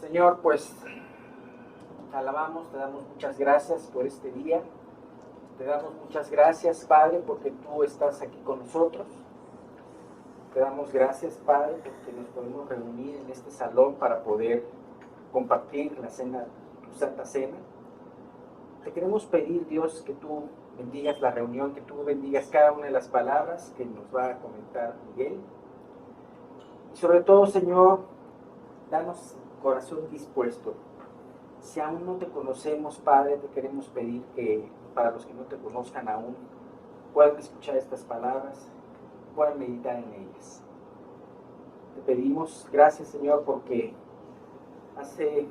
Señor, pues te alabamos, te damos muchas gracias por este día. Te damos muchas gracias, Padre, porque tú estás aquí con nosotros. Te damos gracias, Padre, porque nos podemos reunir en este salón para poder compartir la cena, tu Santa Cena. Te queremos pedir, Dios, que tú bendigas la reunión, que tú bendigas cada una de las palabras que nos va a comentar Miguel. Y sobre todo, Señor, danos corazón dispuesto. Si aún no te conocemos, Padre, te queremos pedir que para los que no te conozcan aún, puedan escuchar estas palabras, puedan meditar en ellas. Te pedimos gracias, Señor, porque hace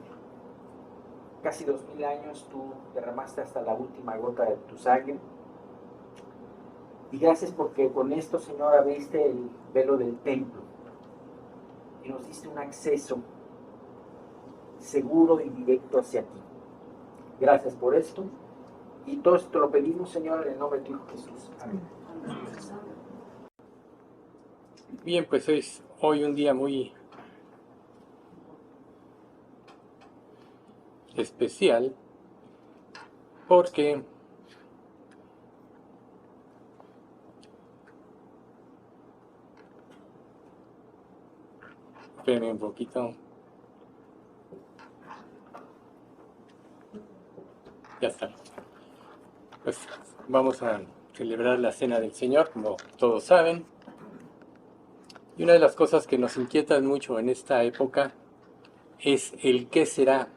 casi 2000 años tú derramaste hasta la última gota de tu sangre. Y gracias porque con esto, Señor, abriste el velo del templo y nos diste un acceso seguro y directo hacia ti. Gracias por esto. Y todo esto lo pedimos, Señor, en el nombre de tu Hijo Jesús. Amén. Bien, pues es hoy un día muy especial porque espérenme un poquito. Ya está. Pues vamos a celebrar la Cena del Señor, como todos saben. Y una de las cosas que nos inquietan mucho en esta época es el qué será.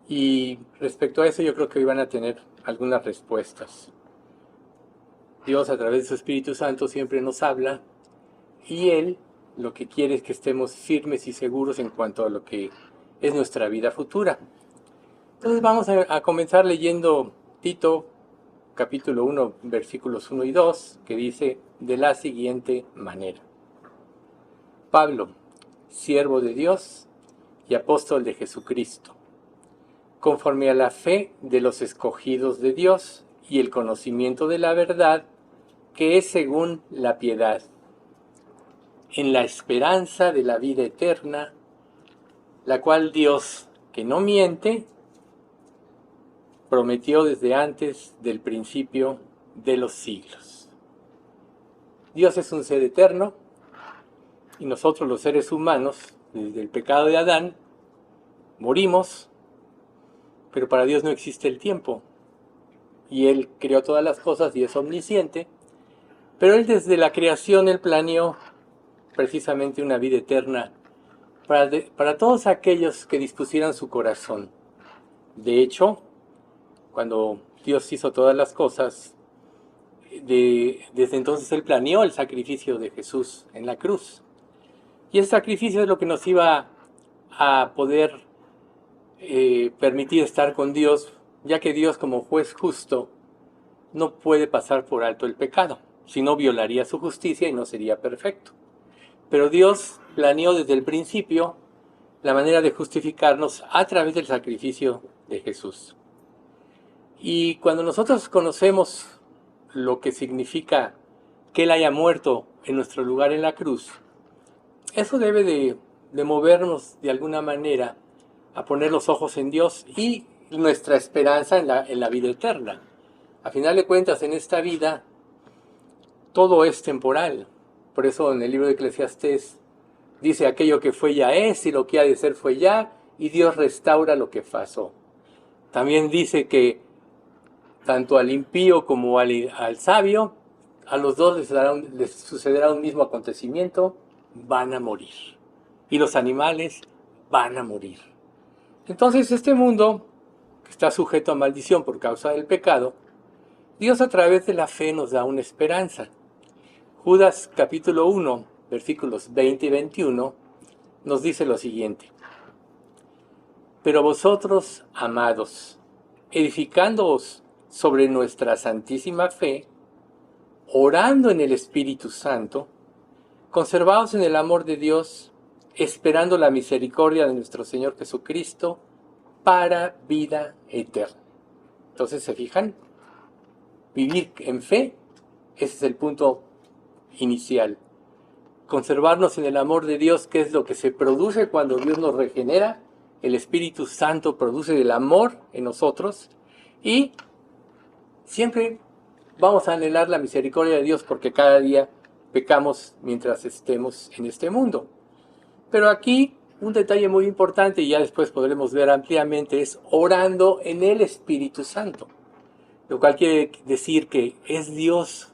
Y respecto a eso yo creo que hoy van a tener algunas respuestas. Dios a través de su Espíritu Santo siempre nos habla y Él lo que quiere es que estemos firmes y seguros en cuanto a lo que es nuestra vida futura. Entonces vamos a comenzar leyendo Tito, capítulo 1, versículos 1 y 2, que dice de la siguiente manera. Pablo, siervo de Dios y apóstol de Jesucristo, conforme a la fe de los escogidos de Dios y el conocimiento de la verdad, que es según la piedad, en la esperanza de la vida eterna, la cual Dios, que no miente, prometió desde antes del principio de los siglos. Dios es un ser eterno y nosotros los seres humanos, desde el pecado de Adán, morimos, pero para Dios no existe el tiempo. Y Él creó todas las cosas y es omnisciente, pero Él desde la creación Él planeó precisamente una vida eterna para todos aquellos que dispusieran su corazón. De hecho, cuando Dios hizo todas las cosas, desde entonces Él planeó el sacrificio de Jesús en la cruz. Y ese sacrificio es lo que nos iba a poder permitir estar con Dios, ya que Dios, como juez justo, no puede pasar por alto el pecado, si no violaría su justicia y no sería perfecto. Pero Dios planeó desde el principio la manera de justificarnos a través del sacrificio de Jesús. Y cuando nosotros conocemos lo que significa que Él haya muerto en nuestro lugar en la cruz, eso debe de movernos de alguna manera a poner los ojos en Dios y nuestra esperanza en la vida eterna. A final de cuentas, en esta vida, todo es temporal. Por eso en el libro de Eclesiastés dice aquello que fue ya es y lo que ha de ser fue ya, y Dios restaura lo que pasó. También dice que tanto al impío como al sabio, a los dos les sucederá un mismo acontecimiento, van a morir. Y los animales van a morir. Entonces este mundo, que está sujeto a maldición por causa del pecado, Dios a través de la fe nos da una esperanza. Judas capítulo 1, versículos 20 y 21, nos dice lo siguiente. Pero vosotros, amados, edificándoos sobre nuestra santísima fe, orando en el Espíritu Santo, conservaos en el amor de Dios, esperando la misericordia de nuestro Señor Jesucristo para vida eterna. Entonces, ¿se fijan? Vivir en fe, ese es el punto inicial. conservarnos en el amor de Dios, que es lo que se produce cuando Dios nos regenera. El Espíritu Santo produce el amor en nosotros y siempre vamos a anhelar la misericordia de Dios porque cada día pecamos mientras estemos en este mundo. Pero aquí un detalle muy importante, y ya después podremos ver ampliamente, es orando en el Espíritu Santo. Lo cual quiere decir que es Dios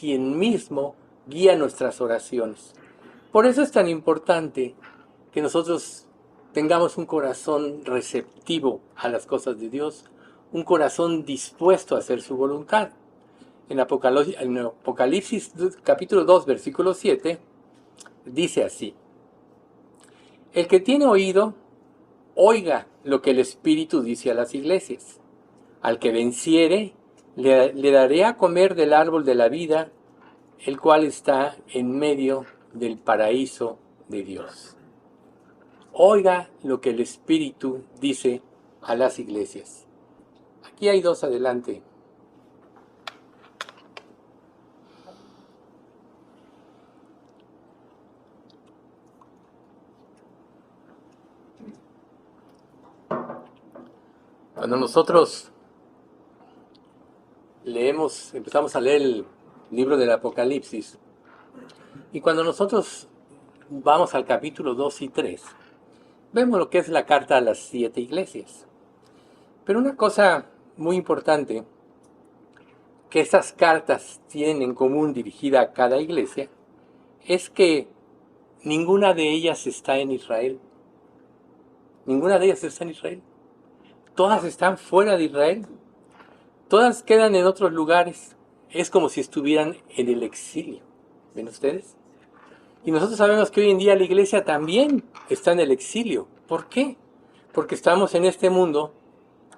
quien mismo guía nuestras oraciones. Por eso es tan importante que nosotros tengamos un corazón receptivo a las cosas de Dios, un corazón dispuesto a hacer su voluntad. En Apocalipsis capítulo 2, versículo 7, dice así: el que tiene oído, oiga lo que el Espíritu dice a las iglesias. Al que venciere, le daré a comer del árbol de la vida, el cual está en medio del paraíso de Dios. Oiga lo que el Espíritu dice a las iglesias. Aquí hay dos adelante. Cuando nosotros empezamos a leer el libro del Apocalipsis, y cuando nosotros vamos al capítulo 2 y 3, vemos lo que es la carta a las 7 iglesias. Pero una cosa muy importante que estas cartas tienen en común dirigida a cada iglesia es que ninguna de ellas está en Israel. Ninguna de ellas está en Israel. Todas están fuera de Israel. Todas quedan en otros lugares. Es como si estuvieran en el exilio. ¿Ven ustedes? Y nosotros sabemos que hoy en día la iglesia también está en el exilio. ¿Por qué? Porque estamos en este mundo,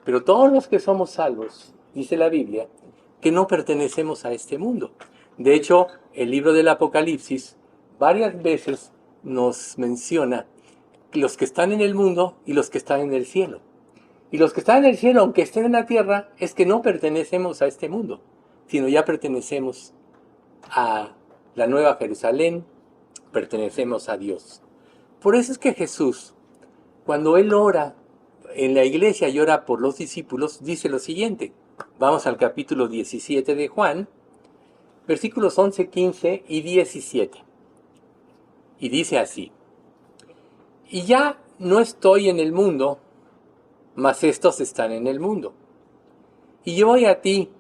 pero todos los que somos salvos, dice la Biblia, que no pertenecemos a este mundo. De hecho, el libro del Apocalipsis varias veces nos menciona los que están en el mundo y los que están en el cielo. Y los que están en el cielo, aunque estén en la tierra, es que no pertenecemos a este mundo, sino ya pertenecemos a la Nueva Jerusalén, pertenecemos a Dios. Por eso es que Jesús, cuando Él ora en la iglesia y ora por los discípulos, dice lo siguiente. Vamos al capítulo 17 de Juan, versículos 11, 15 y 17. Y dice así: y ya no estoy en el mundo, mas estos están en el mundo. Y yo voy a ti,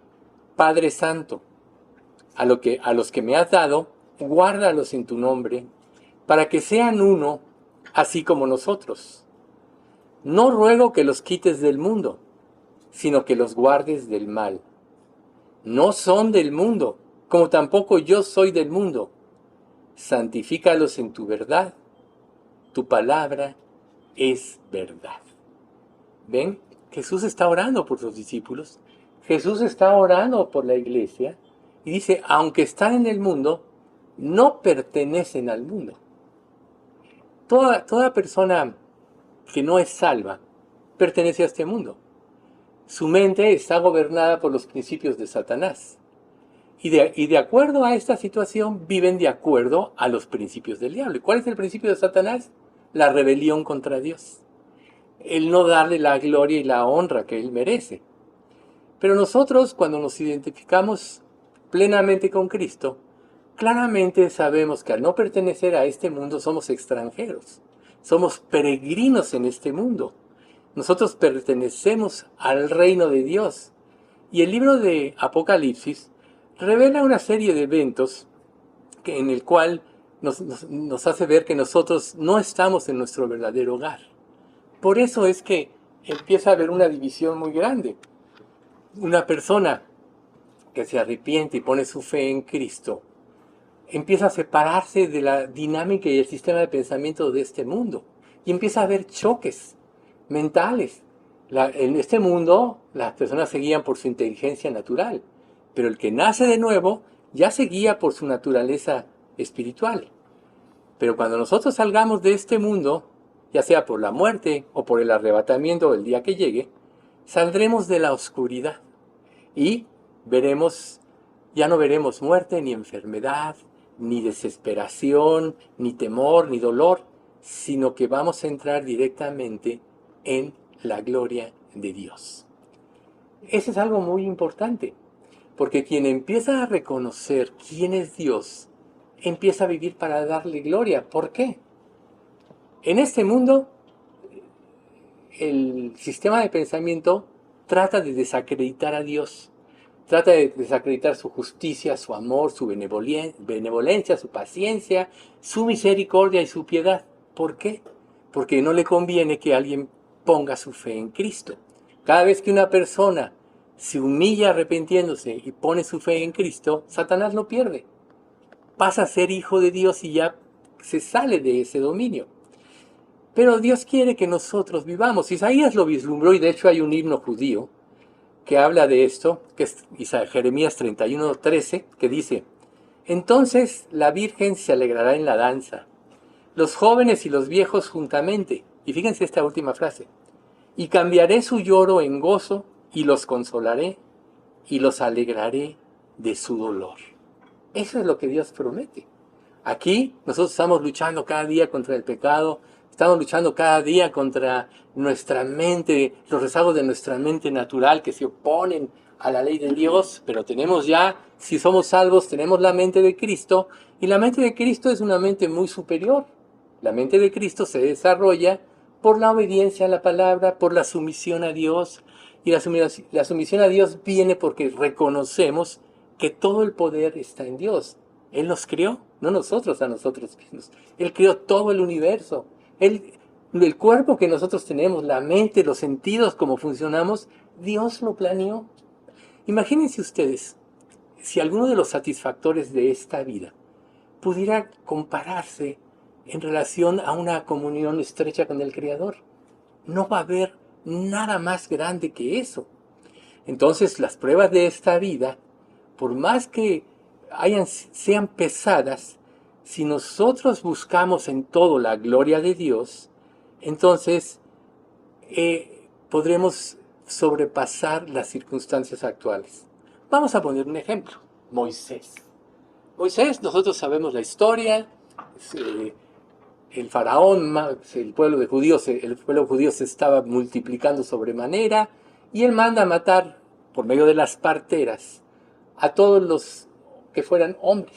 Padre Santo, a los que me has dado, guárdalos en tu nombre, para que sean uno, así como nosotros. No ruego que los quites del mundo, sino que los guardes del mal. No son del mundo, como tampoco yo soy del mundo. Santifícalos en tu verdad. Tu palabra es verdad. ¿Ven? Jesús está orando por sus discípulos. Jesús está orando por la iglesia. Y dice, aunque están en el mundo, no pertenecen al mundo. Toda persona que no es salva pertenece a este mundo. Su mente está gobernada por los principios de Satanás. Y de acuerdo a esta situación, viven de acuerdo a los principios del diablo. ¿Y cuál es el principio de Satanás? La rebelión contra Dios. El no darle la gloria y la honra que Él merece. Pero nosotros, cuando nos identificamos plenamente con Cristo, claramente sabemos que al no pertenecer a este mundo somos extranjeros. Somos peregrinos en este mundo. Nosotros pertenecemos al reino de Dios. Y el libro de Apocalipsis revela una serie de eventos en el cual nos hace ver que nosotros no estamos en nuestro verdadero hogar. Por eso es que empieza a haber una división muy grande. Una persona que se arrepiente y pone su fe en Cristo empieza a separarse de la dinámica y el sistema de pensamiento de este mundo. Y empieza a haber choques mentales. En este mundo las personas se guían por su inteligencia natural, pero el que nace de nuevo ya se guía por su naturaleza espiritual. Pero cuando nosotros salgamos de este mundo, ya sea por la muerte o por el arrebatamiento el día que llegue, saldremos de la oscuridad y ya no veremos muerte, ni enfermedad, ni desesperación, ni temor, ni dolor, sino que vamos a entrar directamente en la gloria de Dios. Eso es algo muy importante, porque quien empieza a reconocer quién es Dios, empieza a vivir para darle gloria. ¿Por qué? En este mundo, el sistema de pensamiento trata de desacreditar a Dios, trata de desacreditar su justicia, su amor, su benevolencia, su paciencia, su misericordia y su piedad. ¿Por qué? Porque no le conviene que alguien ponga su fe en Cristo. Cada vez que una persona se humilla arrepintiéndose y pone su fe en Cristo, Satanás lo pierde. Pasa a ser hijo de Dios y ya se sale de ese dominio. Pero Dios quiere que nosotros vivamos. Isaías lo vislumbró y de hecho hay un himno judío que habla de esto, que es Jeremías 31:13, que dice: entonces la Virgen se alegrará en la danza, los jóvenes y los viejos juntamente. Y fíjense esta última frase: y cambiaré su lloro en gozo, y los consolaré, y los alegraré de su dolor. Eso es lo que Dios promete. Aquí nosotros estamos luchando cada día contra el pecado, estamos luchando cada día contra nuestra mente, los rezagos de nuestra mente natural que se oponen a la ley de Dios, pero tenemos ya, si somos salvos, tenemos la mente de Cristo, y la mente de Cristo es una mente muy superior. La mente de Cristo se desarrolla por la obediencia a la palabra, por la sumisión a Dios, y la sumisión a Dios viene porque reconocemos que todo el poder está en Dios. Él nos creó, no nosotros a nosotros mismos. Él creó todo el universo. El cuerpo que nosotros tenemos, la mente, los sentidos, cómo funcionamos, Dios lo planeó. Imagínense ustedes, si alguno de los satisfactores de esta vida pudiera compararse en relación a una comunión estrecha con el Creador. No va a haber nada más grande que eso. Entonces, las pruebas de esta vida, por más que sean pesadas, si nosotros buscamos en todo la gloria de Dios, entonces podremos sobrepasar las circunstancias actuales. Vamos a poner un ejemplo: Moisés. Moisés, nosotros sabemos la historia. El faraón, el pueblo judío se estaba multiplicando sobremanera, y él manda a matar por medio de las parteras a todos los que fueran hombres.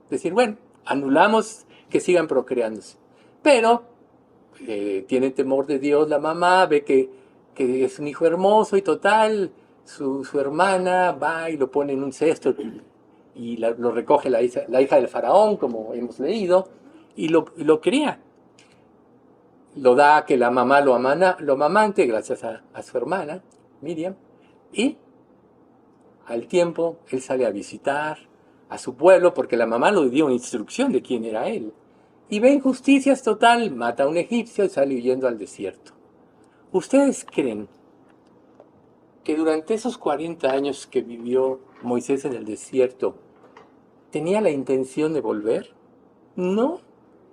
Es decir, bueno, anulamos que sigan procreándose. Pero tiene temor de Dios la mamá, ve que es un hijo hermoso y total, su hermana va y lo pone en un cesto y lo recoge la hija del faraón, como hemos leído, y lo cría. Lo da a que la mamá lo amamante gracias a su hermana, Miriam, y al tiempo él sale a visitar a su pueblo porque la mamá le dio una instrucción de quién era él. Y ve injusticias total, mata a un egipcio y sale huyendo al desierto. ¿Ustedes creen que durante esos 40 años que vivió Moisés en el desierto, tenía la intención de volver? No,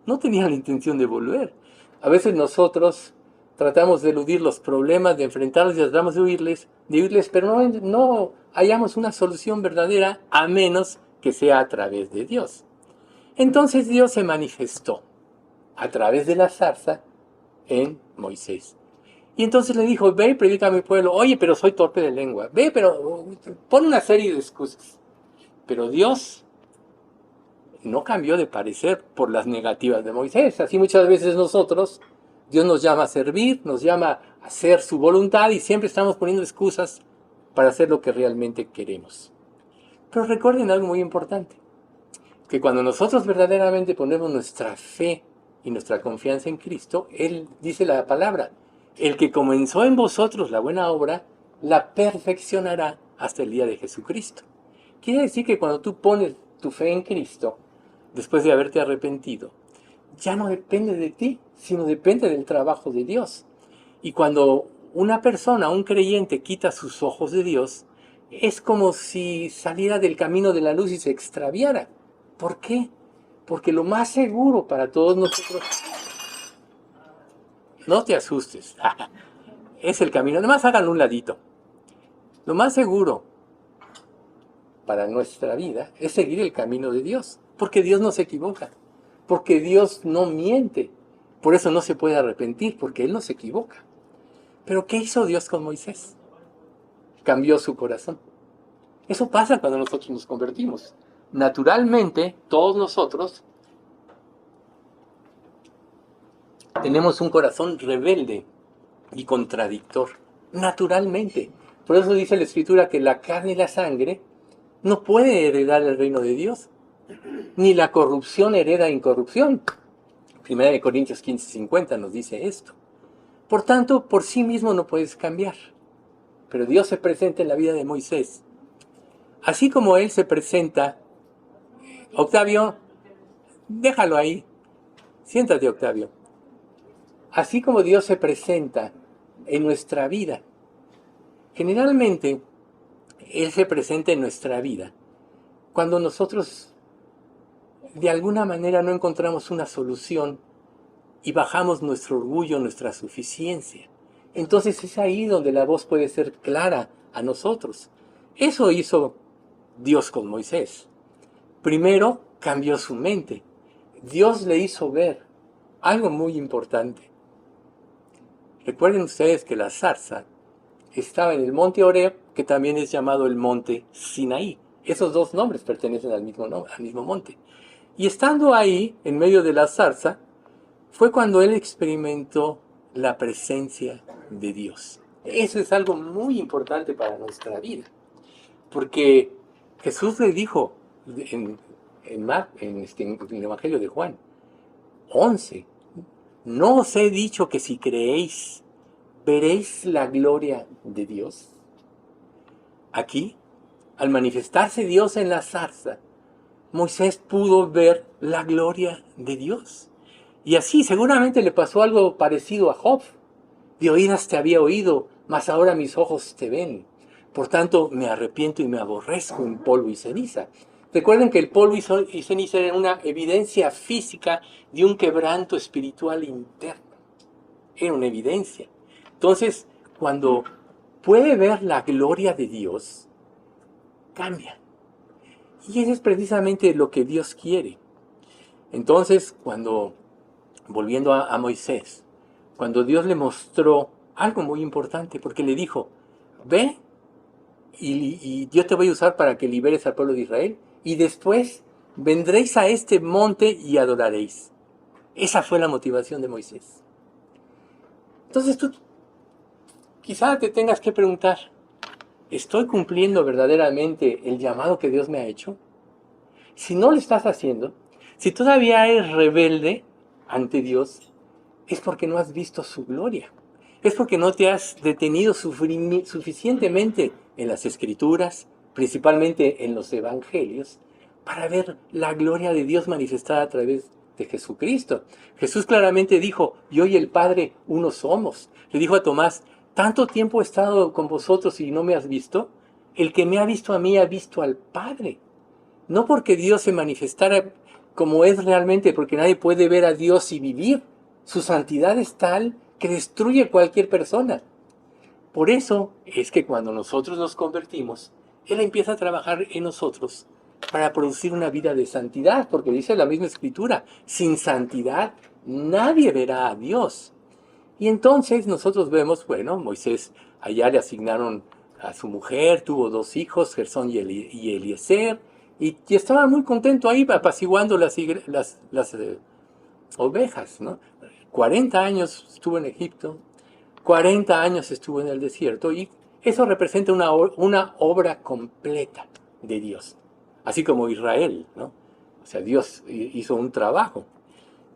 no tenía la intención de volver. A veces nosotros tratamos de eludir los problemas, de enfrentarlos y tratamos de huirles, pero no hallamos una solución verdadera a menos que sea a través de Dios. Entonces Dios se manifestó a través de la zarza en Moisés. Y entonces le dijo: ve y predica a mi pueblo. Oye, pero soy torpe de lengua. Ve, pero pon una serie de excusas. Pero Dios no cambió de parecer por las negativas de Moisés. Así muchas veces nosotros, Dios nos llama a servir, nos llama a hacer su voluntad y siempre estamos poniendo excusas para hacer lo que realmente queremos. Pero recuerden algo muy importante, que cuando nosotros verdaderamente ponemos nuestra fe y nuestra confianza en Cristo, Él dice la palabra: el que comenzó en vosotros la buena obra, la perfeccionará hasta el día de Jesucristo. Quiere decir que cuando tú pones tu fe en Cristo, después de haberte arrepentido, ya no depende de ti, sino depende del trabajo de Dios. Y cuando una persona, un creyente, quita sus ojos de Dios, es como si saliera del camino de la luz y se extraviara. ¿Por qué? Porque lo más seguro para todos nosotros, no te asustes, es el camino. Además, háganlo un ladito. Lo más seguro para nuestra vida es seguir el camino de Dios. Porque Dios no se equivoca, porque Dios no miente. Por eso no se puede arrepentir, porque Él no se equivoca. Pero ¿qué hizo Dios con Moisés? Cambió su corazón. Eso pasa cuando nosotros nos convertimos. Naturalmente, todos nosotros tenemos un corazón rebelde y contradictor. Naturalmente. Por eso dice la Escritura que la carne y la sangre no puede heredar el reino de Dios. Ni la corrupción hereda incorrupción. 1 Corintios 15:50 nos dice esto. Por tanto, por sí mismo no puedes cambiar. Pero Dios se presenta en la vida de Moisés. Así como Él se presenta. Octavio, déjalo ahí. Siéntate, Octavio. Así como Dios se presenta en nuestra vida. Generalmente, Él se presenta en nuestra vida cuando nosotros de alguna manera no encontramos una solución y bajamos nuestro orgullo, nuestra suficiencia. Entonces es ahí donde la voz puede ser clara a nosotros. Eso hizo Dios con Moisés. Primero cambió su mente. Dios le hizo ver algo muy importante. Recuerden ustedes que la zarza estaba en el monte Horeb, que también es llamado el monte Sinaí. Esos dos nombres pertenecen al mismo monte. Y estando ahí, en medio de la zarza, fue cuando él experimentó la presencia de Dios. Eso es algo muy importante para nuestra vida. Porque Jesús le dijo en el Evangelio de Juan 11, ¿no os he dicho que si creéis, veréis la gloria de Dios? Aquí, al manifestarse Dios en la zarza, Moisés pudo ver la gloria de Dios. Y así seguramente le pasó algo parecido a Job. De oídas te había oído, mas ahora mis ojos te ven. Por tanto, me arrepiento y me aborrezco en polvo y ceniza. Recuerden que el polvo y ceniza eran una evidencia física de un quebranto espiritual interno. Era una evidencia. Entonces, cuando puede ver la gloria de Dios, cambia. Y eso es precisamente lo que Dios quiere. Entonces, volviendo a Moisés, cuando Dios le mostró algo muy importante, porque le dijo, ve y yo te voy a usar para que liberes al pueblo de Israel, y después vendréis a este monte y adoraréis. Esa fue la motivación de Moisés. Entonces tú quizá te tengas que preguntar, ¿estoy cumpliendo verdaderamente el llamado que Dios me ha hecho? Si no lo estás haciendo, si todavía eres rebelde ante Dios, es porque no has visto su gloria. Es porque no te has detenido suficientemente en las Escrituras, principalmente en los Evangelios, para ver la gloria de Dios manifestada a través de Jesucristo. Jesús claramente dijo, yo y el Padre uno somos. Le dijo a Tomás, ¿tanto tiempo he estado con vosotros y no me has visto? El que me ha visto a mí ha visto al Padre. No porque Dios se manifestara como es realmente, porque nadie puede ver a Dios y vivir. Su santidad es tal que destruye cualquier persona. Por eso es que cuando nosotros nos convertimos, Él empieza a trabajar en nosotros para producir una vida de santidad, porque dice la misma Escritura, sin santidad nadie verá a Dios. Y entonces nosotros vemos, bueno, Moisés allá le asignaron a su mujer, tuvo 2 hijos, Gersón y Eliezer, y estaba muy contento ahí apaciguando las ovejas, ¿no? 40 años estuvo en Egipto, 40 años estuvo en el desierto, y eso representa una obra completa de Dios. Así como Israel, ¿no? O sea, Dios hizo un trabajo.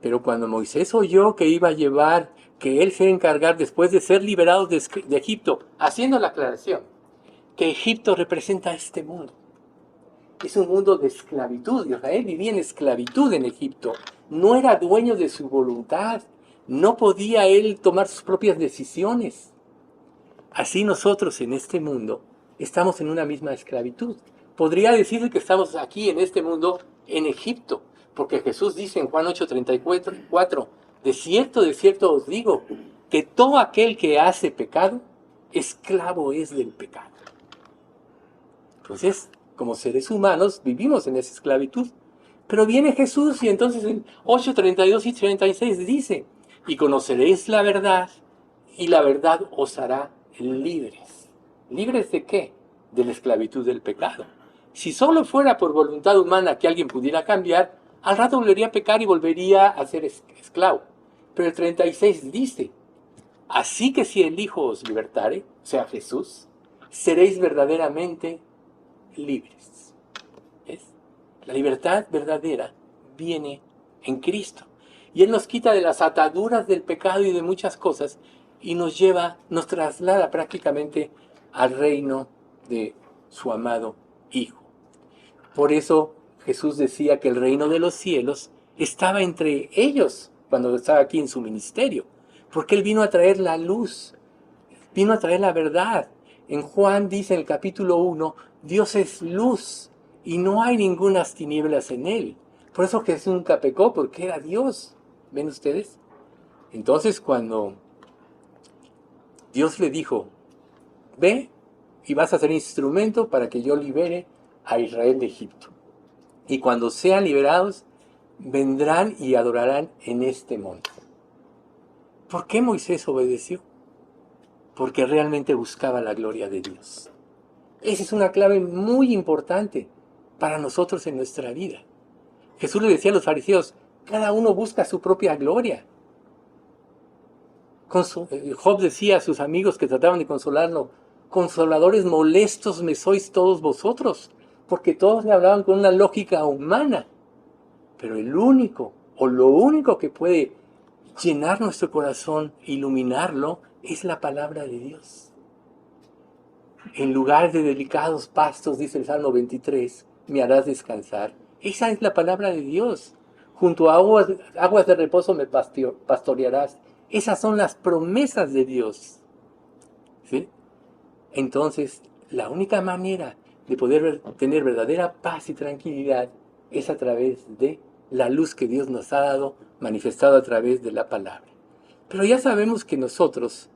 Pero cuando Moisés oyó que iba a llevar, que él se iba a encargar después de ser liberados de Egipto, haciendo la aclaración, que Egipto representa este mundo. Es un mundo de esclavitud. Israel vivía en esclavitud en Egipto. No era dueño de su voluntad. No podía él tomar sus propias decisiones. Así nosotros en este mundo estamos en una misma esclavitud. Podría decirse que estamos aquí en este mundo en Egipto, porque Jesús dice en Juan 8:34, de cierto os digo, que todo aquel que hace pecado, esclavo es del pecado. Entonces, como seres humanos, vivimos en esa esclavitud. Pero viene Jesús y entonces en 8:32 y 36 dice, y conoceréis la verdad, y la verdad os hará libres. ¿Libres de qué? De la esclavitud del pecado. Si solo fuera por voluntad humana que alguien pudiera cambiar, al rato volvería a pecar y volvería a ser esclavo. Pero el 36 dice, así que si el Hijo os libertare, o sea Jesús, seréis verdaderamente libres. ¿Ves? La libertad verdadera viene en Cristo. Y Él nos quita de las ataduras del pecado y de muchas cosas y nos traslada prácticamente al reino de su amado Hijo. Por eso Jesús decía que el reino de los cielos estaba entre ellos cuando estaba aquí en su ministerio, porque Él vino a traer la luz, vino a traer la verdad. En Juan dice en el capítulo 1, Dios es luz y no hay ningunas tinieblas en Él. Por eso Jesús nunca pecó, porque era Dios. ¿Ven ustedes? Entonces cuando Dios le dijo, ve y vas a ser instrumento para que yo libere a Israel de Egipto. Y cuando sean liberados, vendrán y adorarán en este monte. ¿Por qué Moisés obedeció? Porque realmente buscaba la gloria de Dios. Esa es una clave muy importante para nosotros en nuestra vida. Jesús le decía a los fariseos, cada uno busca su propia gloria. Job decía a sus amigos que trataban de consolarlo, consoladores molestos me sois todos vosotros, porque todos le hablaban con una lógica humana. Pero el único, o lo único que puede llenar nuestro corazón, iluminarlo, es la palabra de Dios. En lugar de delicados pastos, dice el Salmo 23, me harás descansar. Esa es la palabra de Dios. Junto a aguas de reposo me pastorearás. Esas son las promesas de Dios. ¿Sí? Entonces, la única manera de poder tener verdadera paz y tranquilidad es a través de la luz que Dios nos ha dado, manifestado a través de la palabra. Pero ya sabemos que nosotros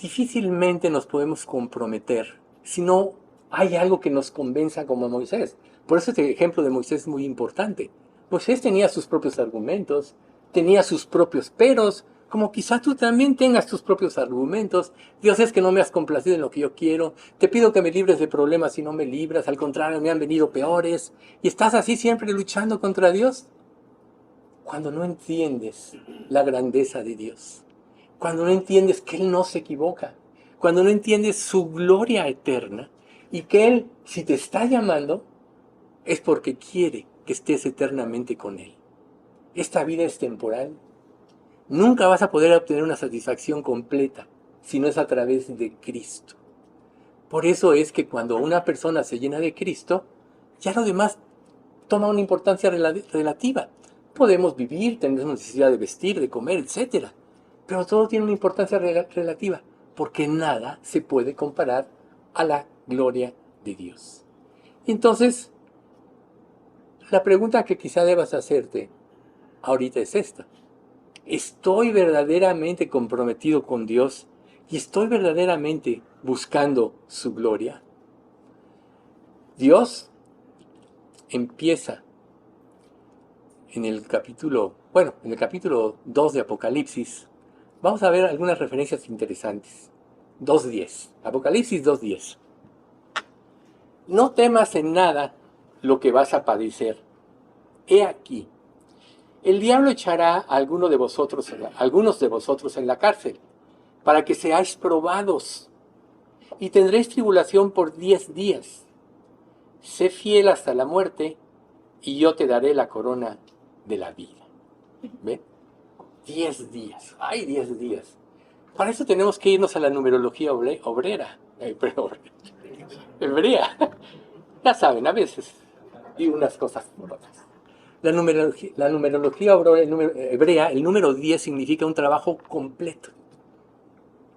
difícilmente nos podemos comprometer si no hay algo que nos convenza como Moisés. Por eso este ejemplo de Moisés es muy importante. Moisés tenía sus propios argumentos, tenía sus propios peros, como quizá tú también tengas tus propios argumentos. Dios, es que no me has complacido en lo que yo quiero, te pido que me libres de problemas y no me libras, al contrario me han venido peores, y estás así siempre luchando contra Dios. Cuando no entiendes la grandeza de Dios, cuando no entiendes que Él no se equivoca, cuando no entiendes su gloria eterna, y que Él, si te está llamando, es porque quiere que estés eternamente con Él. Esta vida es temporal. Nunca vas a poder obtener una satisfacción completa si no es a través de Cristo. Por eso es que cuando una persona se llena de Cristo, ya lo demás toma una importancia relativa. Podemos vivir, tenemos necesidad de vestir, de comer, etc. Pero todo tiene una importancia relativa, porque nada se puede comparar a la gloria de Dios. Entonces, la pregunta que quizá debas hacerte ahorita es esta. ¿Estoy verdaderamente comprometido con Dios y estoy verdaderamente buscando su gloria? Dios empieza en el capítulo 2 de Apocalipsis. Vamos a ver algunas referencias interesantes. 2.10. Apocalipsis 2.10. No temas en nada lo que vas a padecer. He aquí, el diablo echará a algunos de vosotros en la cárcel, para que seáis probados, y tendréis tribulación por 10 días. Sé fiel hasta la muerte, y yo te daré la corona de la vida. ¿Ven? 10 días. ¡Ay, 10 días! Para eso tenemos que irnos a la numerología hebrea. Ya saben, a veces digo unas cosas por otras. La numerología hebrea, el número 10 significa un trabajo completo.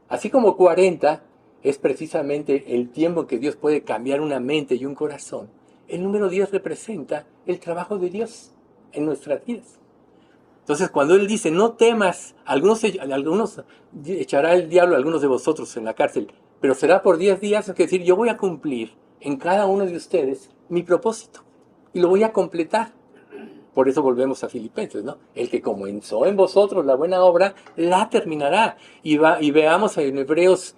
Así como 40 es precisamente el tiempo en que Dios puede cambiar una mente y un corazón, el número 10 representa el trabajo de Dios en nuestras vidas. Entonces, cuando Él dice, no temas, algunos echará el diablo a algunos de vosotros en la cárcel, pero será por 10 días, es decir, yo voy a cumplir en cada uno de ustedes mi propósito y lo voy a completar. Por eso volvemos a Filipenses, ¿no? El que comenzó en vosotros la buena obra, la terminará. Y veamos en Hebreos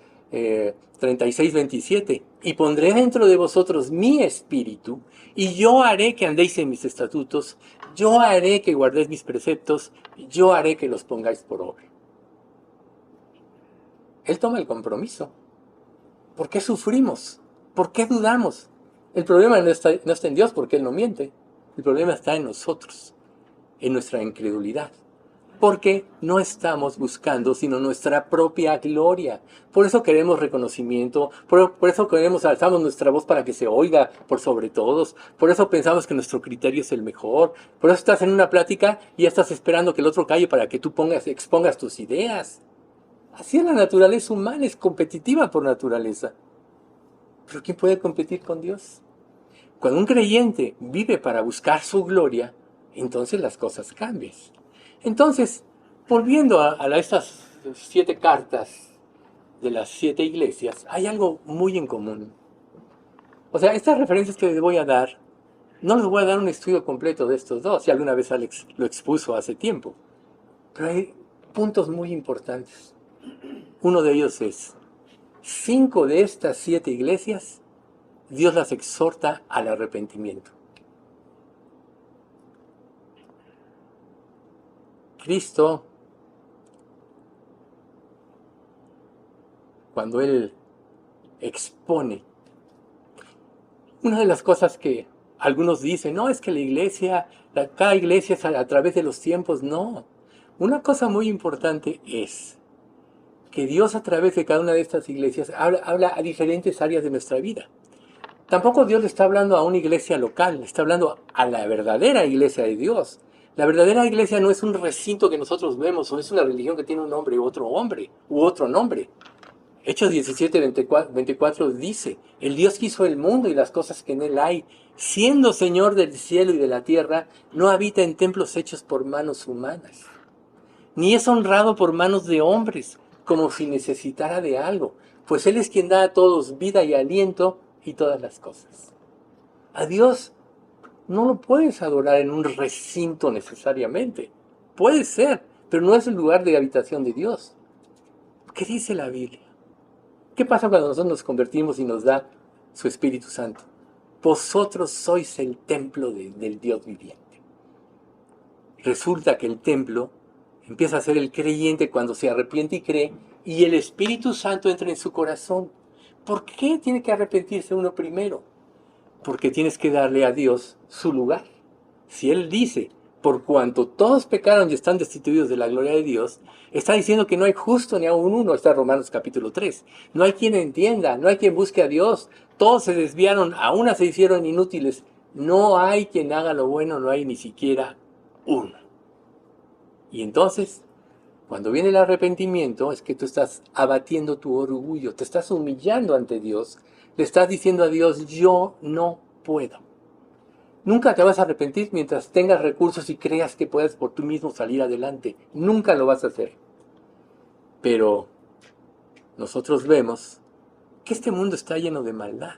36, 27. Y pondré dentro de vosotros mi espíritu, y yo haré que andéis en mis estatutos, yo haré que guardéis mis preceptos, yo haré que los pongáis por obra. Él toma el compromiso. ¿Por qué sufrimos? ¿Por qué dudamos? El problema no está en Dios, porque Él no miente. El problema está en nosotros, en nuestra incredulidad, porque no estamos buscando sino nuestra propia gloria. Por eso queremos reconocimiento, por eso alzamos nuestra voz para que se oiga por sobre todos, por eso pensamos que nuestro criterio es el mejor, por eso estás en una plática y ya estás esperando que el otro calle para que tú expongas tus ideas. Así es la naturaleza humana, es competitiva por naturaleza. ¿Pero quién puede competir con Dios? Cuando un creyente vive para buscar su gloria, entonces las cosas cambian. Entonces, volviendo a estas 7 cartas de las 7 iglesias, hay algo muy en común. O sea, estas referencias que les voy a dar, no les voy a dar un estudio completo de estos dos, si alguna vez Alex lo expuso hace tiempo, pero hay puntos muy importantes. Uno de ellos es, 5 de estas 7 iglesias, Dios las exhorta al arrepentimiento. Cristo, cuando Él expone, una de las cosas que algunos dicen, no, es que cada iglesia es a través de los tiempos, no. Una cosa muy importante es que Dios a través de cada una de estas iglesias habla a diferentes áreas de nuestra vida. Tampoco Dios le está hablando a una iglesia local, le está hablando a la verdadera iglesia de Dios. La verdadera iglesia no es un recinto que nosotros vemos, o es una religión que tiene un nombre u otro nombre. Hechos 17, 24 dice, el Dios que hizo el mundo y las cosas que en él hay, siendo Señor del cielo y de la tierra, no habita en templos hechos por manos humanas, ni es honrado por manos de hombres, como si necesitara de algo, pues Él es quien da a todos vida y aliento y todas las cosas. A Dios no lo puedes adorar en un recinto necesariamente. Puede ser, pero no es el lugar de habitación de Dios. ¿Qué dice la Biblia? ¿Qué pasa cuando nosotros nos convertimos y nos da su Espíritu Santo? Vosotros sois el templo del Dios viviente. Resulta que el templo empieza a ser el creyente cuando se arrepiente y cree, y el Espíritu Santo entra en su corazón. ¿Por qué tiene que arrepentirse uno primero? Porque tienes que darle a Dios su lugar. Si Él dice, por cuanto todos pecaron y están destituidos de la gloria de Dios, está diciendo que no hay justo ni aun uno, está Romanos capítulo 3. No hay quien entienda, no hay quien busque a Dios, todos se desviaron, a una se hicieron inútiles. No hay quien haga lo bueno, no hay ni siquiera uno. Y entonces, cuando viene el arrepentimiento, es que tú estás abatiendo tu orgullo, te estás humillando ante Dios, le estás diciendo a Dios, yo no puedo. Nunca te vas a arrepentir mientras tengas recursos y creas que puedes por tú mismo salir adelante. Nunca lo vas a hacer. Pero nosotros vemos que este mundo está lleno de maldad,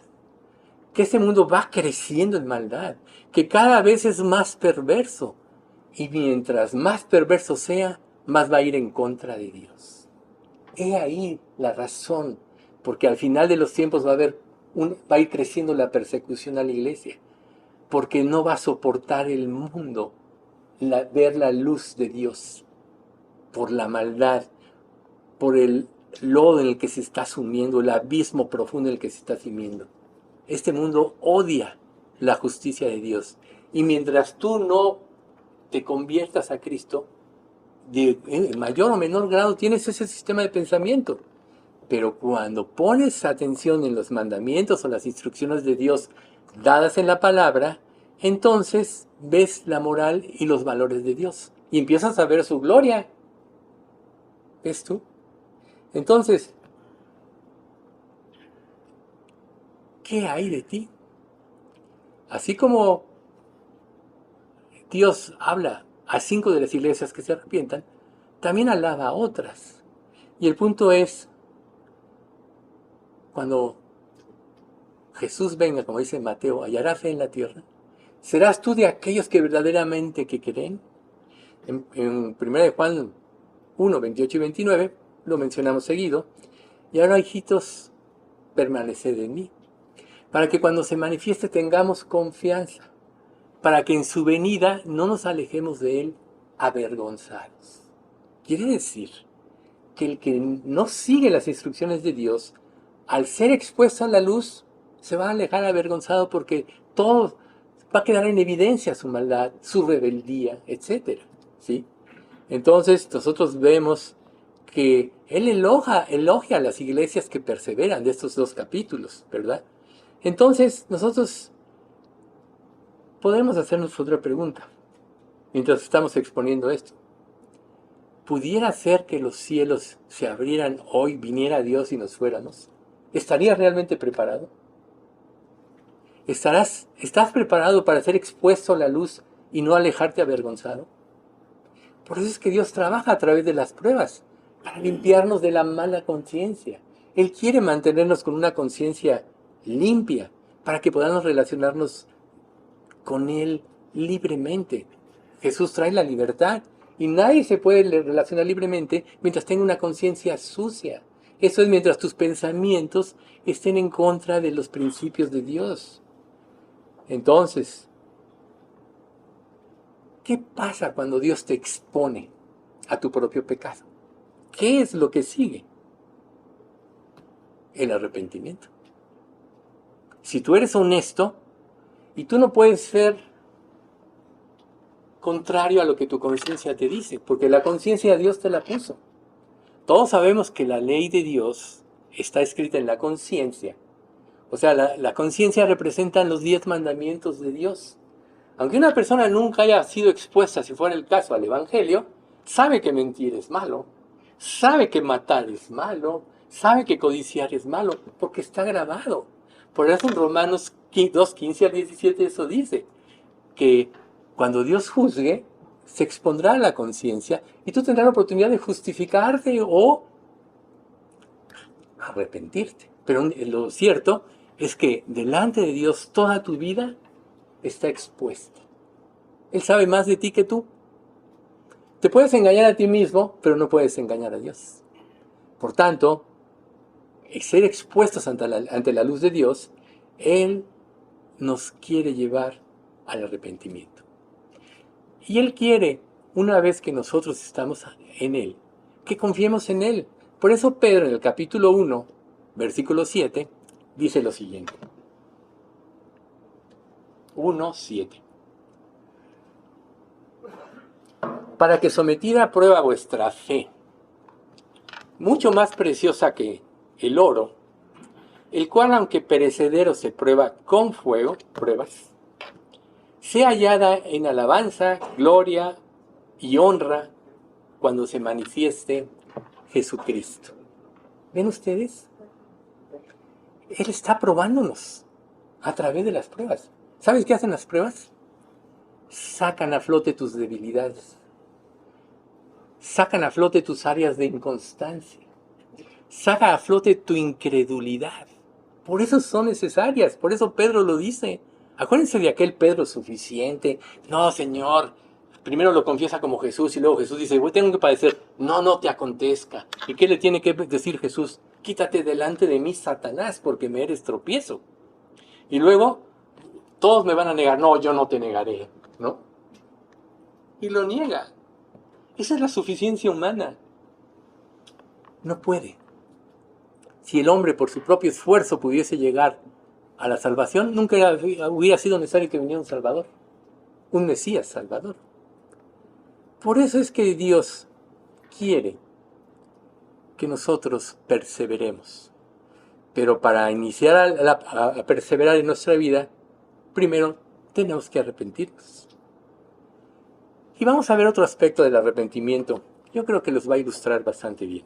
que este mundo va creciendo en maldad, que cada vez es más perverso. Y mientras más perverso sea, más va a ir en contra de Dios. He ahí la razón, porque al final de los tiempos va a ir creciendo la persecución a la iglesia, porque no va a soportar el mundo ver la luz de Dios, por la maldad, por el lodo en el que se está sumiendo, el abismo profundo en el que se está sumiendo. Este mundo odia la justicia de Dios, y mientras tú no te conviertas a Cristo, en mayor o menor grado tienes ese sistema de pensamiento. Pero cuando pones atención en los mandamientos o las instrucciones de Dios dadas en la palabra, entonces ves la moral y los valores de Dios y empiezas a ver su gloria. ¿Ves tú? Entonces, ¿qué hay de ti? Así como Dios habla a 5 de las iglesias que se arrepientan, también alaba a otras. Y el punto es, cuando Jesús venga, como dice Mateo, ¿hallará fe en la tierra? ¿Serás tú de aquellos que verdaderamente que creen? En 1 de Juan 1, 28 y 29, lo mencionamos seguido. Y ahora, hijitos, permaneced en mí, para que cuando se manifieste tengamos confianza, para que en su venida no nos alejemos de él avergonzados. Quiere decir que el que no sigue las instrucciones de Dios, al ser expuesto a la luz, se va a alejar avergonzado porque todo va a quedar en evidencia su maldad, su rebeldía, etc. ¿Sí? Entonces nosotros vemos que él elogia a las iglesias que perseveran de estos dos capítulos, ¿verdad? Entonces nosotros podemos hacernos otra pregunta mientras estamos exponiendo esto. ¿Pudiera ser que los cielos se abrieran hoy, viniera Dios y nos fuéramos? ¿Estarías realmente preparado? ¿Estás preparado para ser expuesto a la luz y no alejarte avergonzado? Por eso es que Dios trabaja a través de las pruebas, para limpiarnos de la mala conciencia. Él quiere mantenernos con una conciencia limpia, para que podamos relacionarnos con Él libremente. Jesús trae la libertad y nadie se puede relacionar libremente mientras tenga una conciencia sucia. Eso es mientras tus pensamientos estén en contra de los principios de Dios. Entonces, ¿qué pasa cuando Dios te expone a tu propio pecado? ¿Qué es lo que sigue? El arrepentimiento. Si tú eres honesto y tú no puedes ser contrario a lo que tu conciencia te dice, porque la conciencia Dios te la puso. Todos sabemos que la ley de Dios está escrita en la conciencia. O sea, la conciencia representa los 10 mandamientos de Dios. Aunque una persona nunca haya sido expuesta, si fuera el caso, al Evangelio, sabe que mentir es malo, sabe que matar es malo, sabe que codiciar es malo, porque está grabado. Por eso en Romanos 2, 15 al 17 eso dice, que cuando Dios juzgue, se expondrá a la conciencia y tú tendrás la oportunidad de justificarte o arrepentirte. Pero lo cierto es que delante de Dios toda tu vida está expuesta. Él sabe más de ti que tú. Te puedes engañar a ti mismo, pero no puedes engañar a Dios. Por tanto, ser expuestos ante la luz de Dios, Él nos quiere llevar al arrepentimiento. Y Él quiere, una vez que nosotros estamos en Él, que confiemos en Él. Por eso Pedro en el capítulo 1, versículo 7, dice lo siguiente. 1:7. Para que sometida a prueba vuestra fe, mucho más preciosa que el oro, el cual aunque perecedero se prueba con fuego, pruebas, sea hallada en alabanza, gloria y honra cuando se manifieste Jesucristo. ¿Ven ustedes? Él está probándonos a través de las pruebas. ¿Sabes qué hacen las pruebas? Sacan a flote tus debilidades. Sacan a flote tus áreas de inconstancia. Saca a flote tu incredulidad. Por eso son necesarias. Por eso Pedro lo dice. Acuérdense de aquel Pedro suficiente. No, Señor. Primero lo confiesa como Jesús y luego Jesús dice, voy, tengo que padecer. No, no te acontezca. ¿Y qué le tiene que decir Jesús? Quítate delante de mí, Satanás, porque me eres tropiezo. Y luego, todos me van a negar. No, yo no te negaré, ¿no? Y lo niega. Esa es la suficiencia humana. No puede. Si el hombre por su propio esfuerzo pudiese llegar a la salvación, nunca hubiera sido necesario que viniera un Salvador, un Mesías Salvador. Por eso es que Dios quiere que nosotros perseveremos. Pero para iniciar a perseverar en nuestra vida, primero tenemos que arrepentirnos. Y vamos a ver otro aspecto del arrepentimiento. Yo creo que los va a ilustrar bastante bien.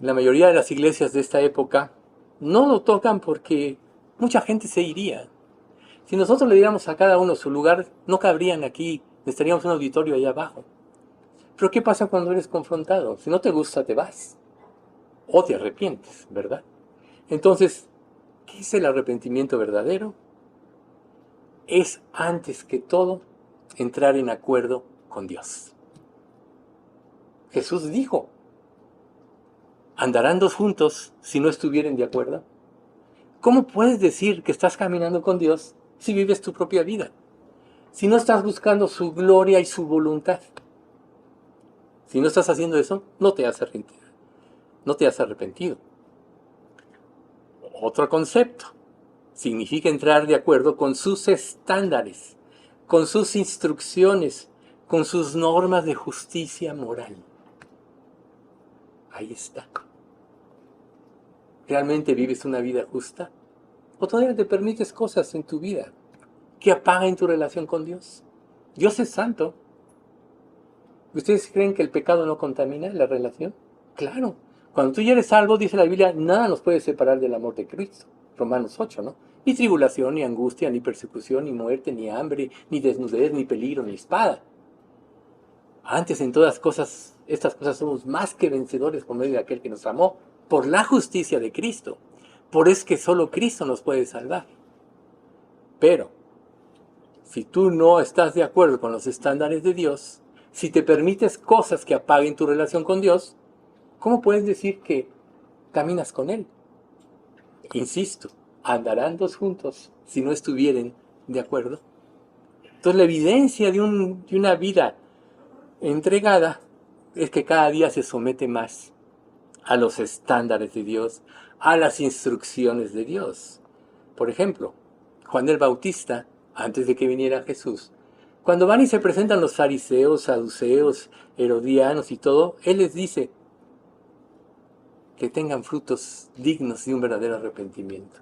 La mayoría de las iglesias de esta época no lo tocan porque mucha gente se iría. Si nosotros le diéramos a cada uno su lugar, no cabrían aquí, necesitaríamos un auditorio allá abajo. Pero ¿qué pasa cuando eres confrontado? Si no te gusta, te vas. O te arrepientes, ¿verdad? Entonces, ¿Qué es el arrepentimiento verdadero? Es antes que todo entrar en acuerdo con Dios. Jesús dijo, ¿andarán dos juntos si no estuvieren de acuerdo? ¿Cómo puedes decir que estás caminando con Dios si vives tu propia vida? Si no estás buscando su gloria y su voluntad. Si no estás haciendo eso, no te has arrepentido. No te has arrepentido. Otro concepto. Significa entrar de acuerdo con sus estándares, con sus instrucciones, con sus normas de justicia moral. Ahí está. ¿Realmente vives una vida justa? ¿O todavía te permites cosas en tu vida que apaguen tu relación con Dios? Dios es santo. ¿Ustedes creen que el pecado no contamina la relación? Claro. Cuando tú ya eres salvo, dice la Biblia, nada nos puede separar del amor de Cristo. Romanos 8, ¿no? Ni tribulación, ni angustia, ni persecución, ni muerte, ni hambre, ni desnudez, ni peligro, ni espada. Antes en todas estas cosas somos más que vencedores por medio de aquel que nos amó, por la justicia de Cristo. Por eso es que solo Cristo nos puede salvar. Pero, si tú no estás de acuerdo con los estándares de Dios, si te permites cosas que apaguen tu relación con Dios, ¿cómo puedes decir que caminas con Él? Insisto, andarán dos juntos si no estuvieren de acuerdo. Entonces la evidencia de una vida entregada es que cada día se somete más a los estándares de Dios, a las instrucciones de Dios. Por ejemplo, Juan el Bautista, antes de que viniera Jesús, cuando van y se presentan los fariseos, saduceos, herodianos y todo, él les dice que tengan frutos dignos de un verdadero arrepentimiento.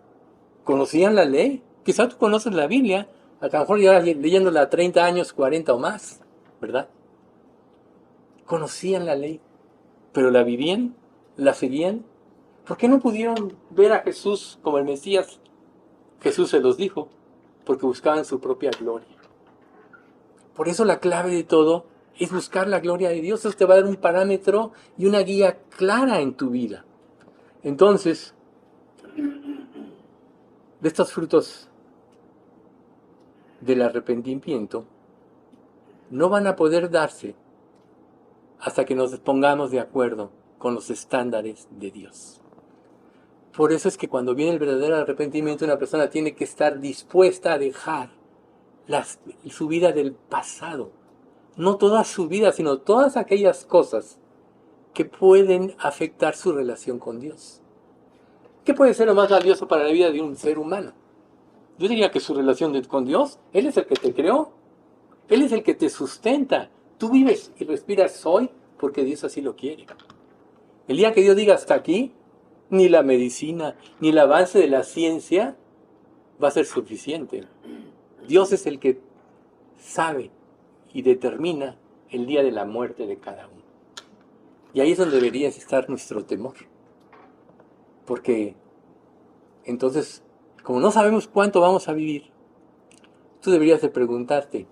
¿Conocían la ley? Quizá tú conoces la Biblia, a lo mejor ya leyéndola 30 años, 40 o más, ¿verdad? Conocían la ley, pero la vivían, la seguían. ¿Por qué no pudieron ver a Jesús como el Mesías? Jesús se los dijo, porque buscaban su propia gloria. Por eso la clave de todo es buscar la gloria de Dios. Eso te va a dar un parámetro y una guía clara en tu vida. Entonces, de estos frutos del arrepentimiento no van a poder darse hasta que nos pongamos de acuerdo con los estándares de Dios. Por eso es que cuando viene el verdadero arrepentimiento, una persona tiene que estar dispuesta a dejar su vida del pasado. No toda su vida, sino todas aquellas cosas que pueden afectar su relación con Dios. ¿Qué puede ser lo más valioso para la vida de un ser humano? Yo diría que su relación con Dios. Él es el que te creó. Él es el que te sustenta. Tú vives y respiras hoy porque Dios así lo quiere. El día que Dios diga hasta aquí, ni la medicina, ni el avance de la ciencia va a ser suficiente. Dios es el que sabe y determina el día de la muerte de cada uno. Y ahí es donde debería estar nuestro temor. Porque entonces, como no sabemos cuánto vamos a vivir, tú deberías de preguntarte,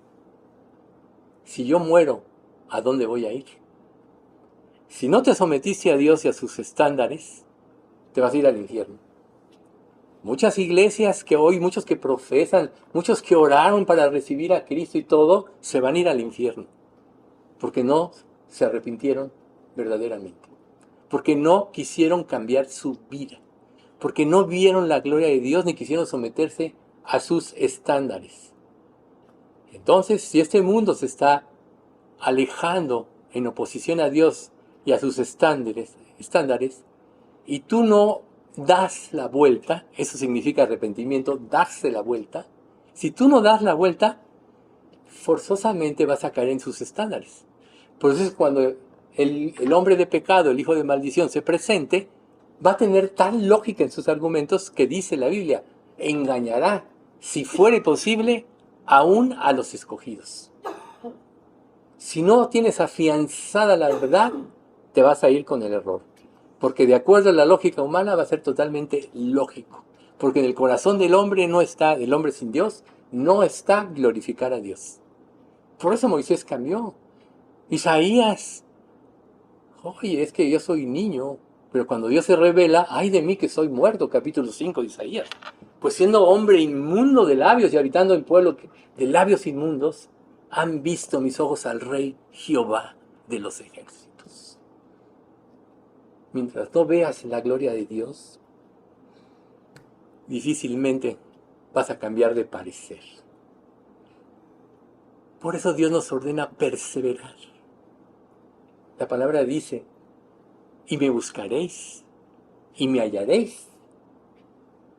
si yo muero, ¿a dónde voy a ir? Si no te sometiste a Dios y a sus estándares, te vas a ir al infierno. Muchas iglesias que hoy, muchos que profesan, muchos que oraron para recibir a Cristo y todo, se van a ir al infierno. Porque no se arrepintieron verdaderamente. Porque no quisieron cambiar su vida. Porque no vieron la gloria de Dios ni quisieron someterse a sus estándares. Entonces, si este mundo se está alejando en oposición a Dios y a sus estándares, y tú no das la vuelta, eso significa arrepentimiento, darse la vuelta. Si tú no das la vuelta, forzosamente vas a caer en sus estándares. Por eso es cuando el hombre de pecado, el hijo de maldición, se presente, va a tener tal lógica en sus argumentos que dice la Biblia, engañará, si fuere posible, aún a los escogidos. Si no tienes afianzada la verdad, te vas a ir con el error. Porque de acuerdo a la lógica humana va a ser totalmente lógico. Porque en el corazón del hombre no está, del hombre sin Dios, no está glorificar a Dios. Por eso Moisés cambió. Isaías, oye, es que yo soy niño. Pero cuando Dios se revela, ay de mí que soy muerto, capítulo 5 de Isaías. Pues siendo hombre inmundo de labios y habitando en pueblo de labios inmundos, han visto mis ojos al Rey Jehová de los ejércitos. Mientras no veas la gloria de Dios, difícilmente vas a cambiar de parecer. Por eso Dios nos ordena perseverar. La palabra dice, y me buscaréis, y me hallaréis,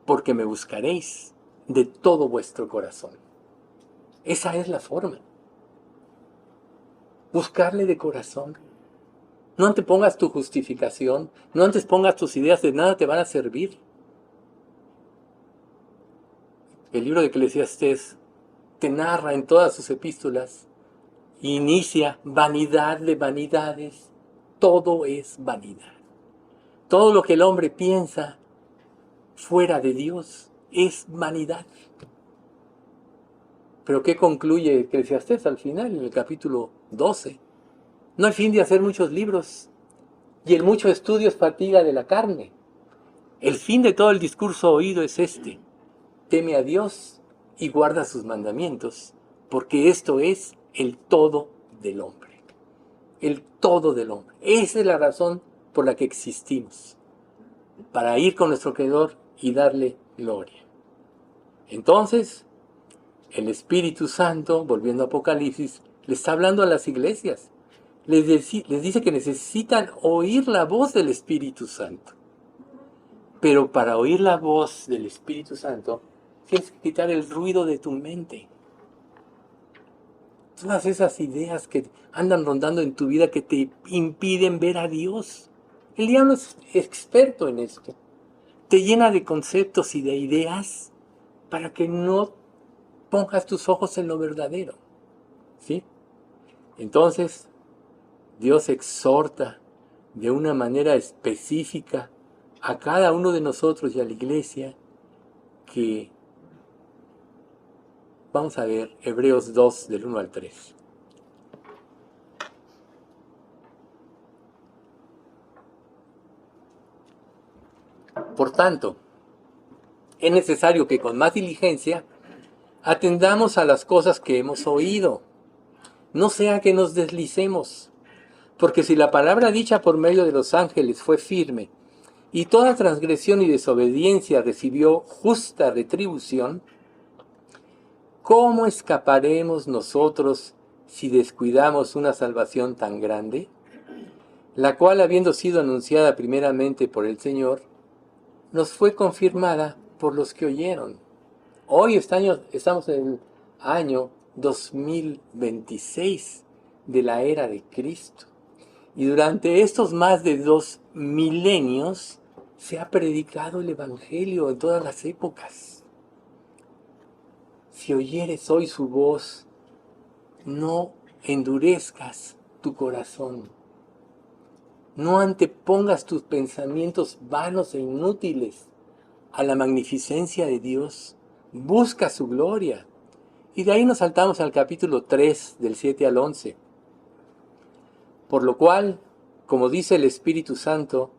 porque me buscaréis de todo vuestro corazón. Esa es la forma. Buscarle de corazón. No antepongas tu justificación, no antepongas tus ideas, de nada te van a servir. El libro de Eclesiastés te narra en todas sus epístolas, inicia vanidad de vanidades, todo es vanidad. Todo lo que el hombre piensa fuera de Dios es vanidad. Pero ¿qué concluye Eclesiastés al final, en el capítulo 12? No hay fin de hacer muchos libros, y el mucho estudio es fatiga de la carne. El fin de todo el discurso oído es este: teme a Dios y guarda sus mandamientos, porque esto es el todo del hombre. El todo del hombre. Esa es la razón por la que existimos, para ir con nuestro Creador y darle gloria. Entonces, el Espíritu Santo, volviendo a Apocalipsis, le está hablando a las iglesias. Les dice que necesitan oír la voz del Espíritu Santo. Pero para oír la voz del Espíritu Santo, tienes que quitar el ruido de tu mente. Todas esas ideas que andan rondando en tu vida que te impiden ver a Dios. El diablo es experto en esto. Te llena de conceptos y de ideas para que no pongas tus ojos en lo verdadero. ¿Sí? Entonces, Dios exhorta de una manera específica a cada uno de nosotros y a la iglesia que, vamos a ver, Hebreos 2, del 1 al 3. Por tanto, es necesario que con más diligencia atendamos a las cosas que hemos oído, no sea que nos deslicemos, porque si la palabra dicha por medio de los ángeles fue firme, y toda transgresión y desobediencia recibió justa retribución, ¿cómo escaparemos nosotros si descuidamos una salvación tan grande, la cual, habiendo sido anunciada primeramente por el Señor, nos fue confirmada por los que oyeron? Hoy estamos en el año 2026 de la era de Cristo. Y durante estos más de 2 milenios se ha predicado el Evangelio en todas las épocas. Si oyeres hoy su voz, no endurezcas tu corazón. No antepongas tus pensamientos vanos e inútiles a la magnificencia de Dios. Busca su gloria. Y de ahí nos saltamos al capítulo 3, del 7 al 11. Por lo cual, como dice el Espíritu Santo,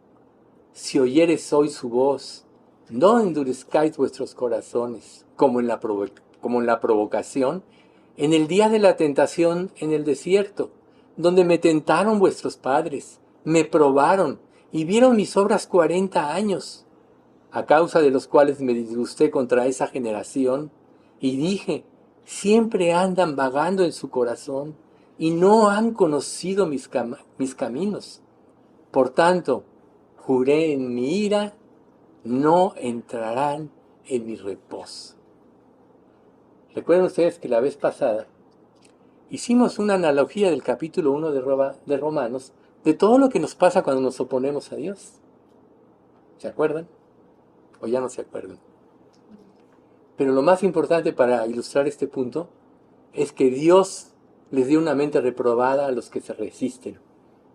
si oyeres hoy su voz, no endurezcáis vuestros corazones, como en la provocación, en el día de la tentación en el desierto, donde me tentaron vuestros padres, me probaron y vieron mis obras 40 años, a causa de los cuales me disgusté contra esa generación, y dije, siempre andan vagando en su corazón, y no han conocido mis caminos. Por tanto, juré en mi ira, no entrarán en mi reposo. Recuerden ustedes que la vez pasada hicimos una analogía del capítulo 1 de Romanos, de todo lo que nos pasa cuando nos oponemos a Dios. ¿Se acuerdan? ¿O ya no se acuerdan? Pero lo más importante para ilustrar este punto es que Dios les dio una mente reprobada a los que se resisten.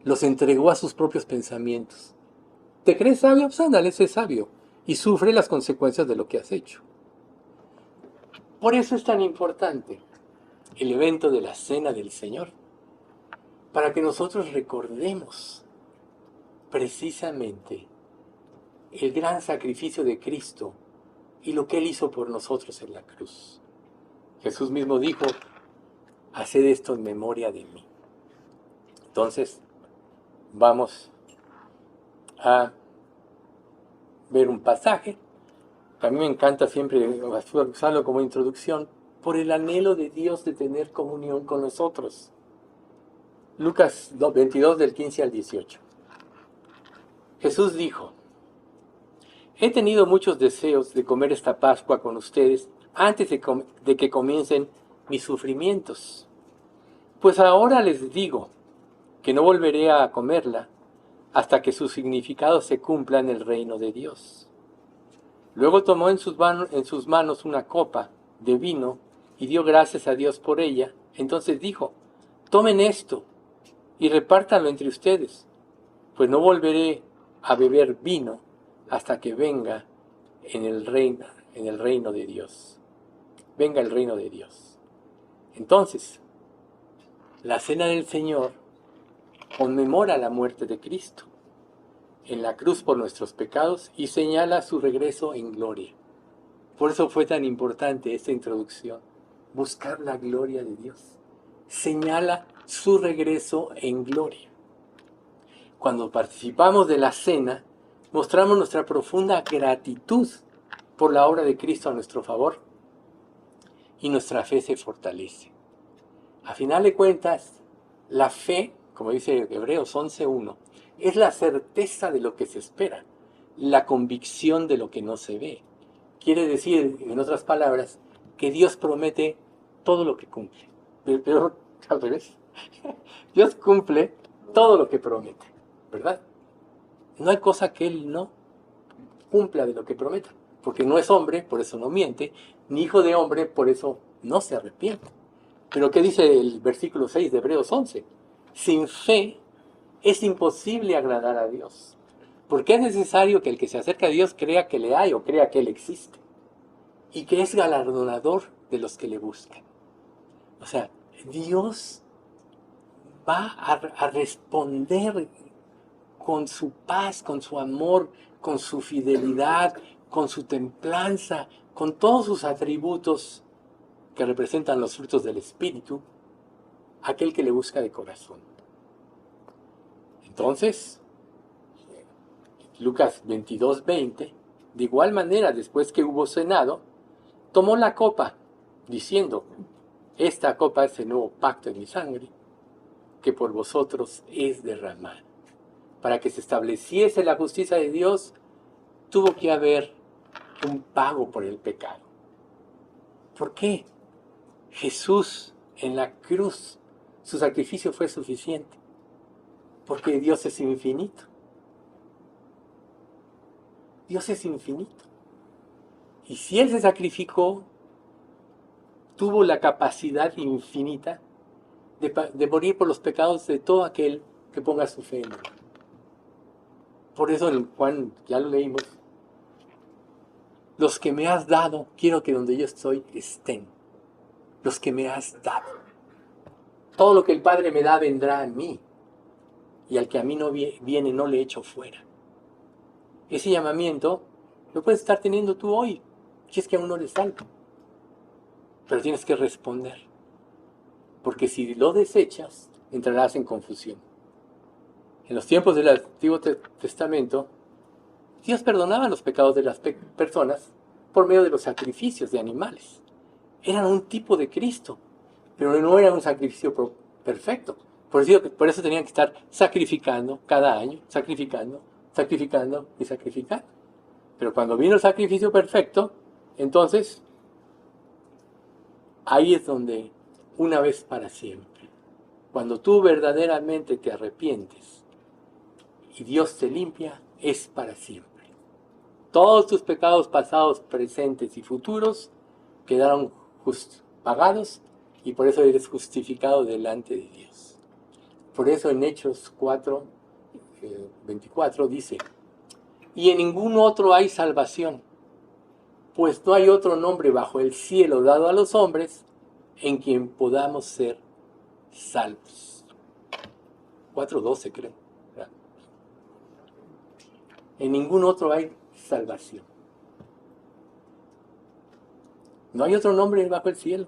Los entregó a sus propios pensamientos. ¿Te crees sabio? Pues ándale, sé sabio. Y sufre las consecuencias de lo que has hecho. Por eso es tan importante el evento de la Cena del Señor. Para que nosotros recordemos precisamente el gran sacrificio de Cristo y lo que Él hizo por nosotros en la cruz. Jesús mismo dijo, haced esto en memoria de mí. Entonces, vamos a ver un pasaje que a mí me encanta siempre usarlo como introducción, por el anhelo de Dios de tener comunión con nosotros. Lucas 22 del 15 al 18. Jesús dijo, he tenido muchos deseos de comer esta Pascua con ustedes antes de que comiencen mis sufrimientos. Pues ahora les digo que no volveré a comerla hasta que su significado se cumpla en el reino de Dios. Luego tomó en sus manos una copa de vino y dio gracias a Dios por ella. Entonces dijo, tomen esto y repártanlo entre ustedes, pues no volveré a beber vino hasta que venga en el reino de Dios. Venga el reino de Dios. Entonces, la cena del Señor conmemora la muerte de Cristo en la cruz por nuestros pecados y señala su regreso en gloria. Por eso fue tan importante esta introducción, buscar la gloria de Dios. Señala su regreso en gloria. Cuando participamos de la cena, mostramos nuestra profunda gratitud por la obra de Cristo a nuestro favor y nuestra fe se fortalece. A final de cuentas, la fe, como dice Hebreos 11:1, es la certeza de lo que se espera, la convicción de lo que no se ve. Quiere decir, en otras palabras, que Dios promete todo lo que cumple. Pero al revés, Dios cumple todo lo que promete, ¿verdad? No hay cosa que Él no cumpla de lo que prometa, porque no es hombre, por eso no miente, ni hijo de hombre, por eso no se arrepiente. Pero ¿qué dice el versículo 6 de Hebreos 11? Sin fe es imposible agradar a Dios, porque es necesario que el que se acerca a Dios crea que le hay o crea que Él existe, y que es galardonador de los que le buscan. O sea, Dios va a responder con su paz, con su amor, con su fidelidad, con su templanza, con todos sus atributos que representan los frutos del Espíritu, aquel que le busca de corazón. Entonces, Lucas 22:20, de igual manera, después que hubo cenado, tomó la copa, diciendo, esta copa es el nuevo pacto en mi sangre, que por vosotros es derramada. Para que se estableciese la justicia de Dios, tuvo que haber un pago por el pecado. ¿Por qué? Jesús en la cruz, su sacrificio fue suficiente, porque Dios es infinito. Dios es infinito. Y si Él se sacrificó, tuvo la capacidad infinita de morir por los pecados de todo aquel que ponga su fe en Él. Por eso en Juan, ya lo leímos, los que me has dado, quiero que donde yo estoy estén. Los que me has dado. Todo lo que el Padre me da vendrá a mí, y al que a mí no viene no le echo fuera. Ese llamamiento lo puedes estar teniendo tú hoy, si es que aún no le salga. Pero tienes que responder, porque si lo desechas, entrarás en confusión. En los tiempos del Antiguo Testamento, Dios perdonaba los pecados de las personas por medio de los sacrificios de animales. Eran un tipo de Cristo, pero no era un sacrificio perfecto. Por eso tenían que estar sacrificando cada año, sacrificando y sacrificando. Pero cuando vino el sacrificio perfecto, entonces, ahí es donde, una vez para siempre, cuando tú verdaderamente te arrepientes y Dios te limpia, es para siempre. Todos tus pecados pasados, presentes y futuros quedaron pagados y por eso eres justificado delante de Dios. Por eso en Hechos 4:24 dice, y en ningún otro hay salvación, pues no hay otro nombre bajo el cielo dado a los hombres en quien podamos ser salvos. 4:12 creo. En ningún otro hay salvación. No hay otro nombre bajo el cielo.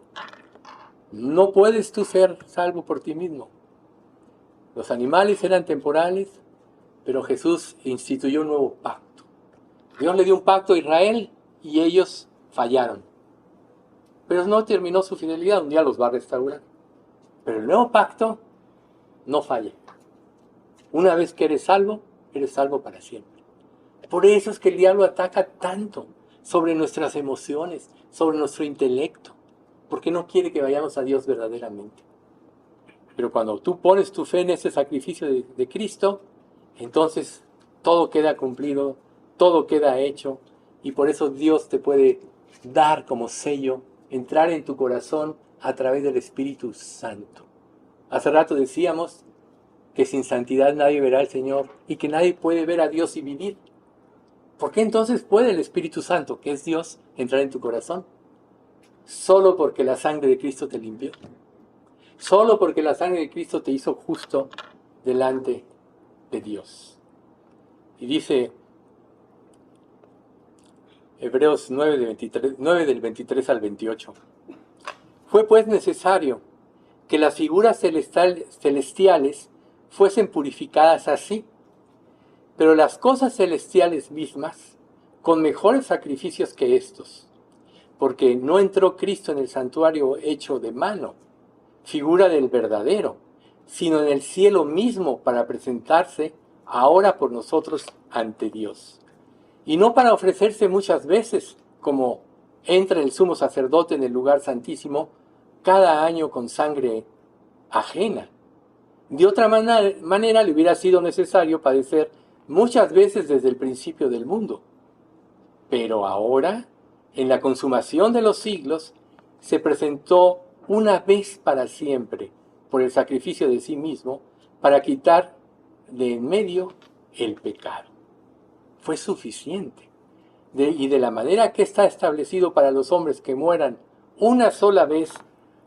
No puedes tú ser salvo por ti mismo. Los animales eran temporales, pero Jesús instituyó un nuevo pacto. Dios le dio un pacto a Israel y ellos fallaron. Pero no terminó su fidelidad, un día los va a restaurar. Pero el nuevo pacto no falla. Una vez que eres salvo para siempre. Por eso es que el diablo ataca tanto sobre nuestras emociones, sobre nuestro intelecto, porque no quiere que vayamos a Dios verdaderamente. Pero cuando tú pones tu fe en ese sacrificio de Cristo, entonces todo queda cumplido, todo queda hecho, y por eso Dios te puede dar como sello, entrar en tu corazón a través del Espíritu Santo. Hace rato decíamos que sin santidad nadie verá al Señor y que nadie puede ver a Dios y vivir. ¿Por qué entonces puede el Espíritu Santo, que es Dios, entrar en tu corazón? Solo porque la sangre de Cristo te limpió. Solo porque la sangre de Cristo te hizo justo delante de Dios. Y dice Hebreos 9 del 23 al 28. Fue pues necesario que las figuras celestiales fuesen purificadas así, pero las cosas celestiales mismas con mejores sacrificios que estos, porque no entró Cristo en el santuario hecho de mano, figura del verdadero, sino en el cielo mismo para presentarse ahora por nosotros ante Dios. Y no para ofrecerse muchas veces, como entra el sumo sacerdote en el lugar santísimo cada año con sangre ajena. De otra manera le hubiera sido necesario padecer muchas veces desde el principio del mundo. Pero ahora, en la consumación de los siglos, se presentó una vez para siempre, por el sacrificio de sí mismo, para quitar de en medio el pecado. Fue suficiente. Y de la manera que está establecido para los hombres que mueran una sola vez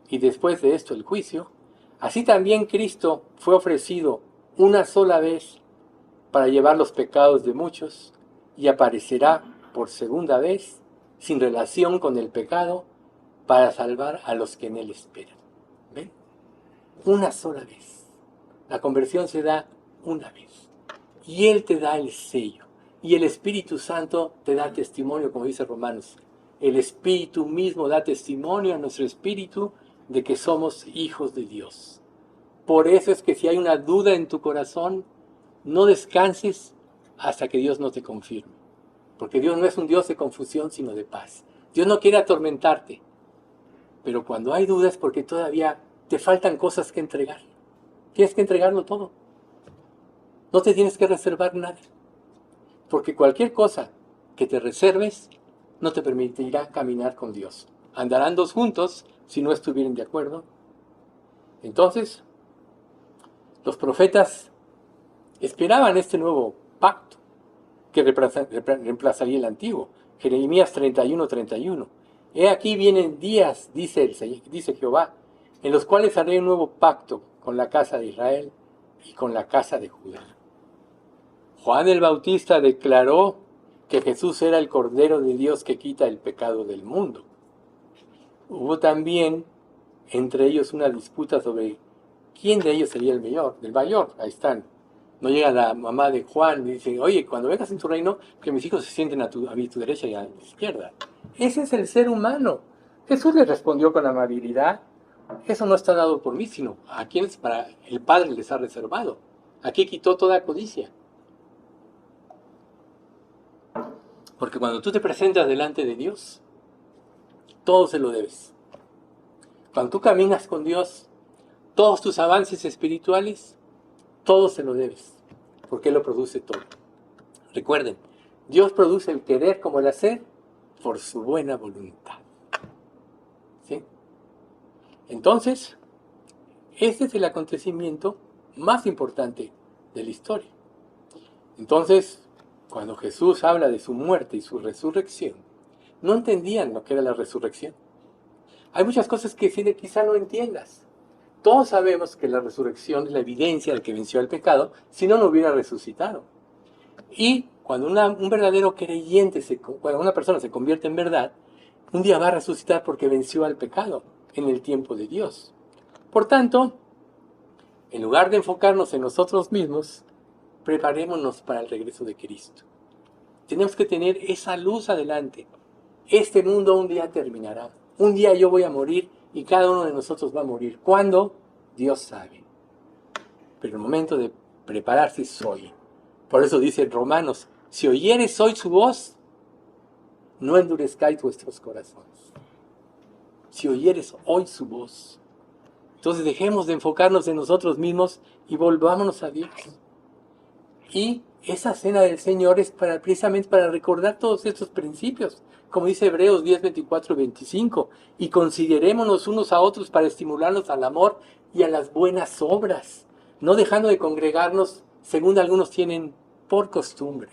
y después de esto el juicio, así también Cristo fue ofrecido una sola vez para llevar los pecados de muchos y aparecerá por segunda vez sin relación con el pecado para salvar a los que en él esperan. ¿Ven? Una sola vez. La conversión se da una vez. Y Él te da el sello. Y el Espíritu Santo te da testimonio, como dice Romanos. El Espíritu mismo da testimonio a nuestro espíritu de que somos hijos de Dios. Por eso es que si hay una duda en tu corazón, no descanses hasta que Dios no te confirme. Porque Dios no es un Dios de confusión, sino de paz. Dios no quiere atormentarte. Pero cuando hay dudas es porque todavía te faltan cosas que entregar. Tienes que entregarlo todo. No te tienes que reservar nada. Porque cualquier cosa que te reserves no te permitirá caminar con Dios. Andarán dos juntos si no estuvieran de acuerdo. Entonces, los profetas esperaban este nuevo pacto que reemplazaría el antiguo. Jeremías 31:31. He aquí vienen días, dice Jehová, en los cuales haré un nuevo pacto con la casa de Israel y con la casa de Judá. Juan el Bautista declaró que Jesús era el Cordero de Dios que quita el pecado del mundo. Hubo también entre ellos una disputa sobre quién de ellos sería el mayor. Ahí están. No llega la mamá de Juan y dice, oye, cuando vengas en tu reino, que mis hijos se sienten a tu derecha y a tu izquierda. Ese es el ser humano. Jesús le respondió con amabilidad, eso no está dado por mí, sino a quienes para el Padre les ha reservado. Aquí quitó toda codicia. Porque cuando tú te presentas delante de Dios, todo se lo debes. Cuando tú caminas con Dios, todos tus avances espirituales, todo se lo debes, porque Él lo produce todo. Recuerden, Dios produce el querer como el hacer por su buena voluntad. ¿Sí? Entonces, este es el acontecimiento más importante de la historia. Entonces, cuando Jesús habla de su muerte y su resurrección, no entendían lo que era la resurrección. Hay muchas cosas que quizá no entiendas. Todos sabemos que la resurrección es la evidencia de que venció el pecado, si no, no hubiera resucitado. Y cuando un verdadero creyente, cuando una persona se convierte en verdad, un día va a resucitar porque venció al pecado en el tiempo de Dios. Por tanto, en lugar de enfocarnos en nosotros mismos, preparémonos para el regreso de Cristo. Tenemos que tener esa luz adelante. Este mundo un día terminará. Un día yo voy a morir y cada uno de nosotros va a morir. ¿Cuándo? Dios sabe. Pero el momento de prepararse es hoy. Por eso dice en Romanos, si oyeres hoy su voz, no endurezcáis vuestros corazones. Si oyeres hoy su voz. Entonces dejemos de enfocarnos en nosotros mismos y volvámonos a Dios. Y esa cena del Señor es precisamente para recordar todos estos principios. Como dice Hebreos 10, 24 y 25. Y considerémonos unos a otros para estimularnos al amor y a las buenas obras. No dejando de congregarnos, según algunos tienen por costumbre,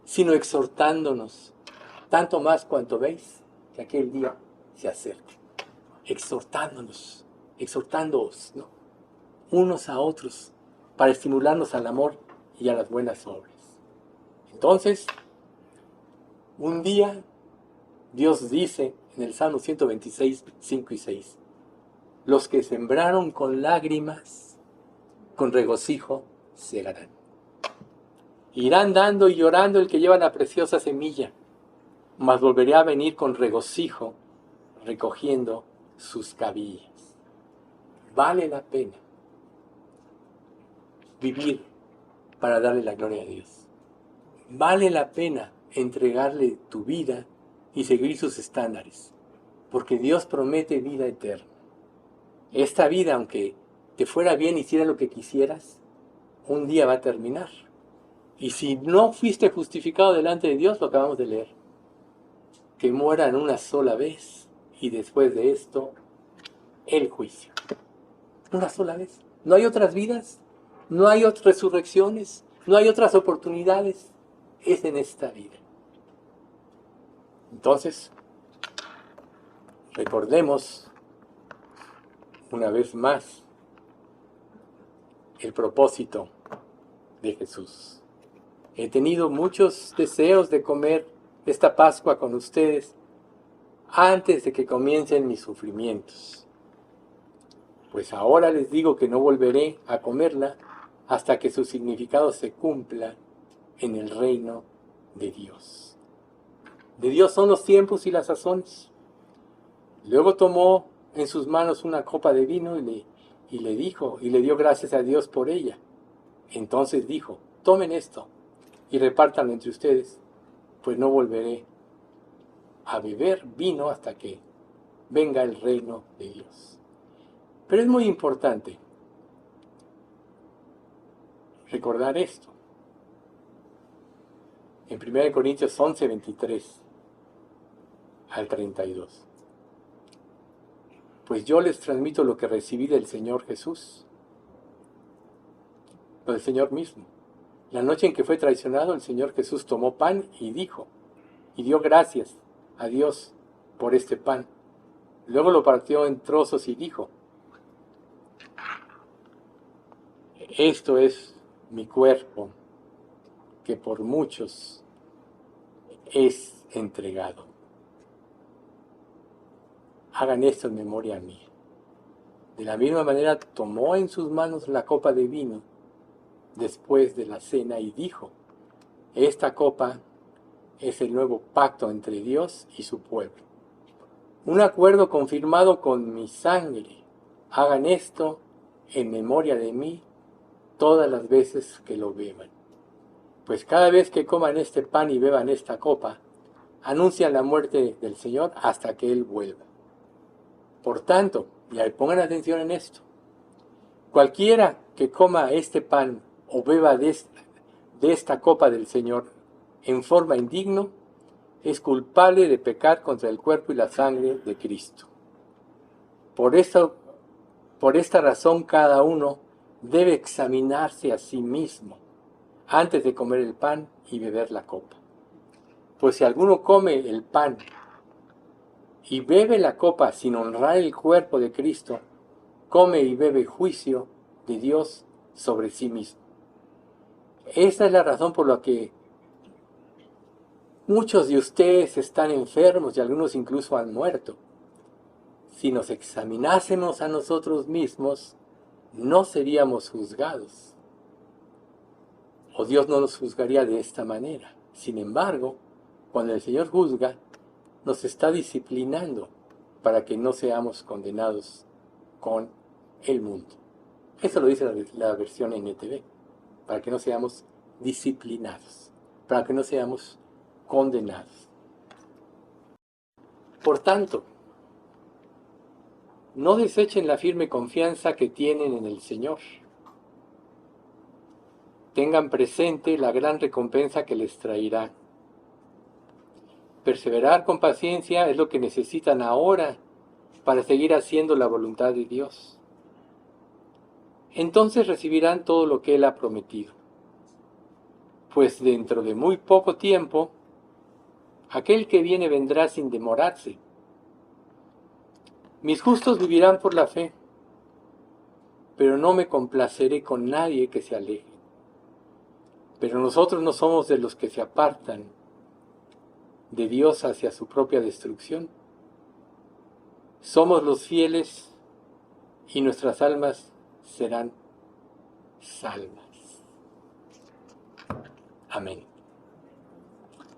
sino exhortándonos, tanto más cuanto veis que aquel día se acerca. Exhortándonos, exhortándoos, ¿no? Unos a otros, para estimularnos al amor y a las buenas obras. Entonces, un día, Dios dice en el Salmo 126, 5 y 6, los que sembraron con lágrimas, con regocijo, segarán. Irán dando y llorando el que lleva la preciosa semilla, mas volverá a venir con regocijo, recogiendo sus cabillas. Vale la pena vivir para darle la gloria a Dios. Vale la pena entregarle tu vida y seguir sus estándares, porque Dios promete vida eterna. Esta vida, aunque te fuera bien, hiciera lo que quisieras, un día va a terminar. Y si no fuiste justificado delante de Dios, lo acabamos de leer, que mueran una sola vez y después de esto, el juicio. Una sola vez. No hay otras vidas, no hay otras resurrecciones, no hay otras oportunidades. Es en esta vida. Entonces, recordemos una vez más el propósito de Jesús. He tenido muchos deseos de comer esta Pascua con ustedes antes de que comiencen mis sufrimientos. Pues ahora les digo que no volveré a comerla hasta que su significado se cumpla en el reino de Dios. De Dios son los tiempos y las sazones. Luego tomó en sus manos una copa de vino y le dijo, y le dio gracias a Dios por ella. Entonces dijo, tomen esto y repártanlo entre ustedes, pues no volveré a beber vino hasta que venga el reino de Dios. Pero es muy importante recordar esto. En 1 Corintios 11, 23 al 32. Pues yo les transmito lo que recibí del Señor Jesús, lo del Señor mismo. La noche en que fue traicionado, el Señor Jesús tomó pan y dijo, y dio gracias a Dios por este pan. Luego lo partió en trozos y dijo, esto es mi cuerpo, que por muchos es entregado. Hagan esto en memoria mía. De la misma manera tomó en sus manos la copa de vino después de la cena y dijo, esta copa es el nuevo pacto entre Dios y su pueblo. Un acuerdo confirmado con mi sangre. Hagan esto en memoria de mí todas las veces que lo beban. Pues cada vez que coman este pan y beban esta copa, anuncian la muerte del Señor hasta que Él vuelva. Por tanto, y pongan atención en esto, cualquiera que coma este pan o beba de esta copa del Señor en forma indigna, es culpable de pecar contra el cuerpo y la sangre de Cristo. Por esta razón cada uno debe examinarse a sí mismo antes de comer el pan y beber la copa. Pues si alguno come el pan y bebe la copa sin honrar el cuerpo de Cristo, come y bebe juicio de Dios sobre sí mismo. Esta es la razón por la que Muchos de ustedes están enfermos y algunos incluso han muerto. Si nos examinásemos a nosotros mismos, no seríamos juzgados. O Dios no nos juzgaría de esta manera. Sin embargo, cuando el Señor juzga, nos está disciplinando para que no seamos condenados con el mundo. Eso lo dice la versión NTV, para que no seamos disciplinados, para que no seamos condenados. Por tanto, no desechen la firme confianza que tienen en el Señor. Tengan presente la gran recompensa que les traerá. Perseverar con paciencia es lo que necesitan ahora para seguir haciendo la voluntad de Dios. Entonces recibirán todo lo que Él ha prometido. Pues dentro de muy poco tiempo, aquel que viene vendrá sin demorarse. Mis justos vivirán por la fe, pero no me complaceré con nadie que se aleje. Pero nosotros no somos de los que se apartan de Dios hacia su propia destrucción. Somos los fieles y nuestras almas serán salvas. Amén.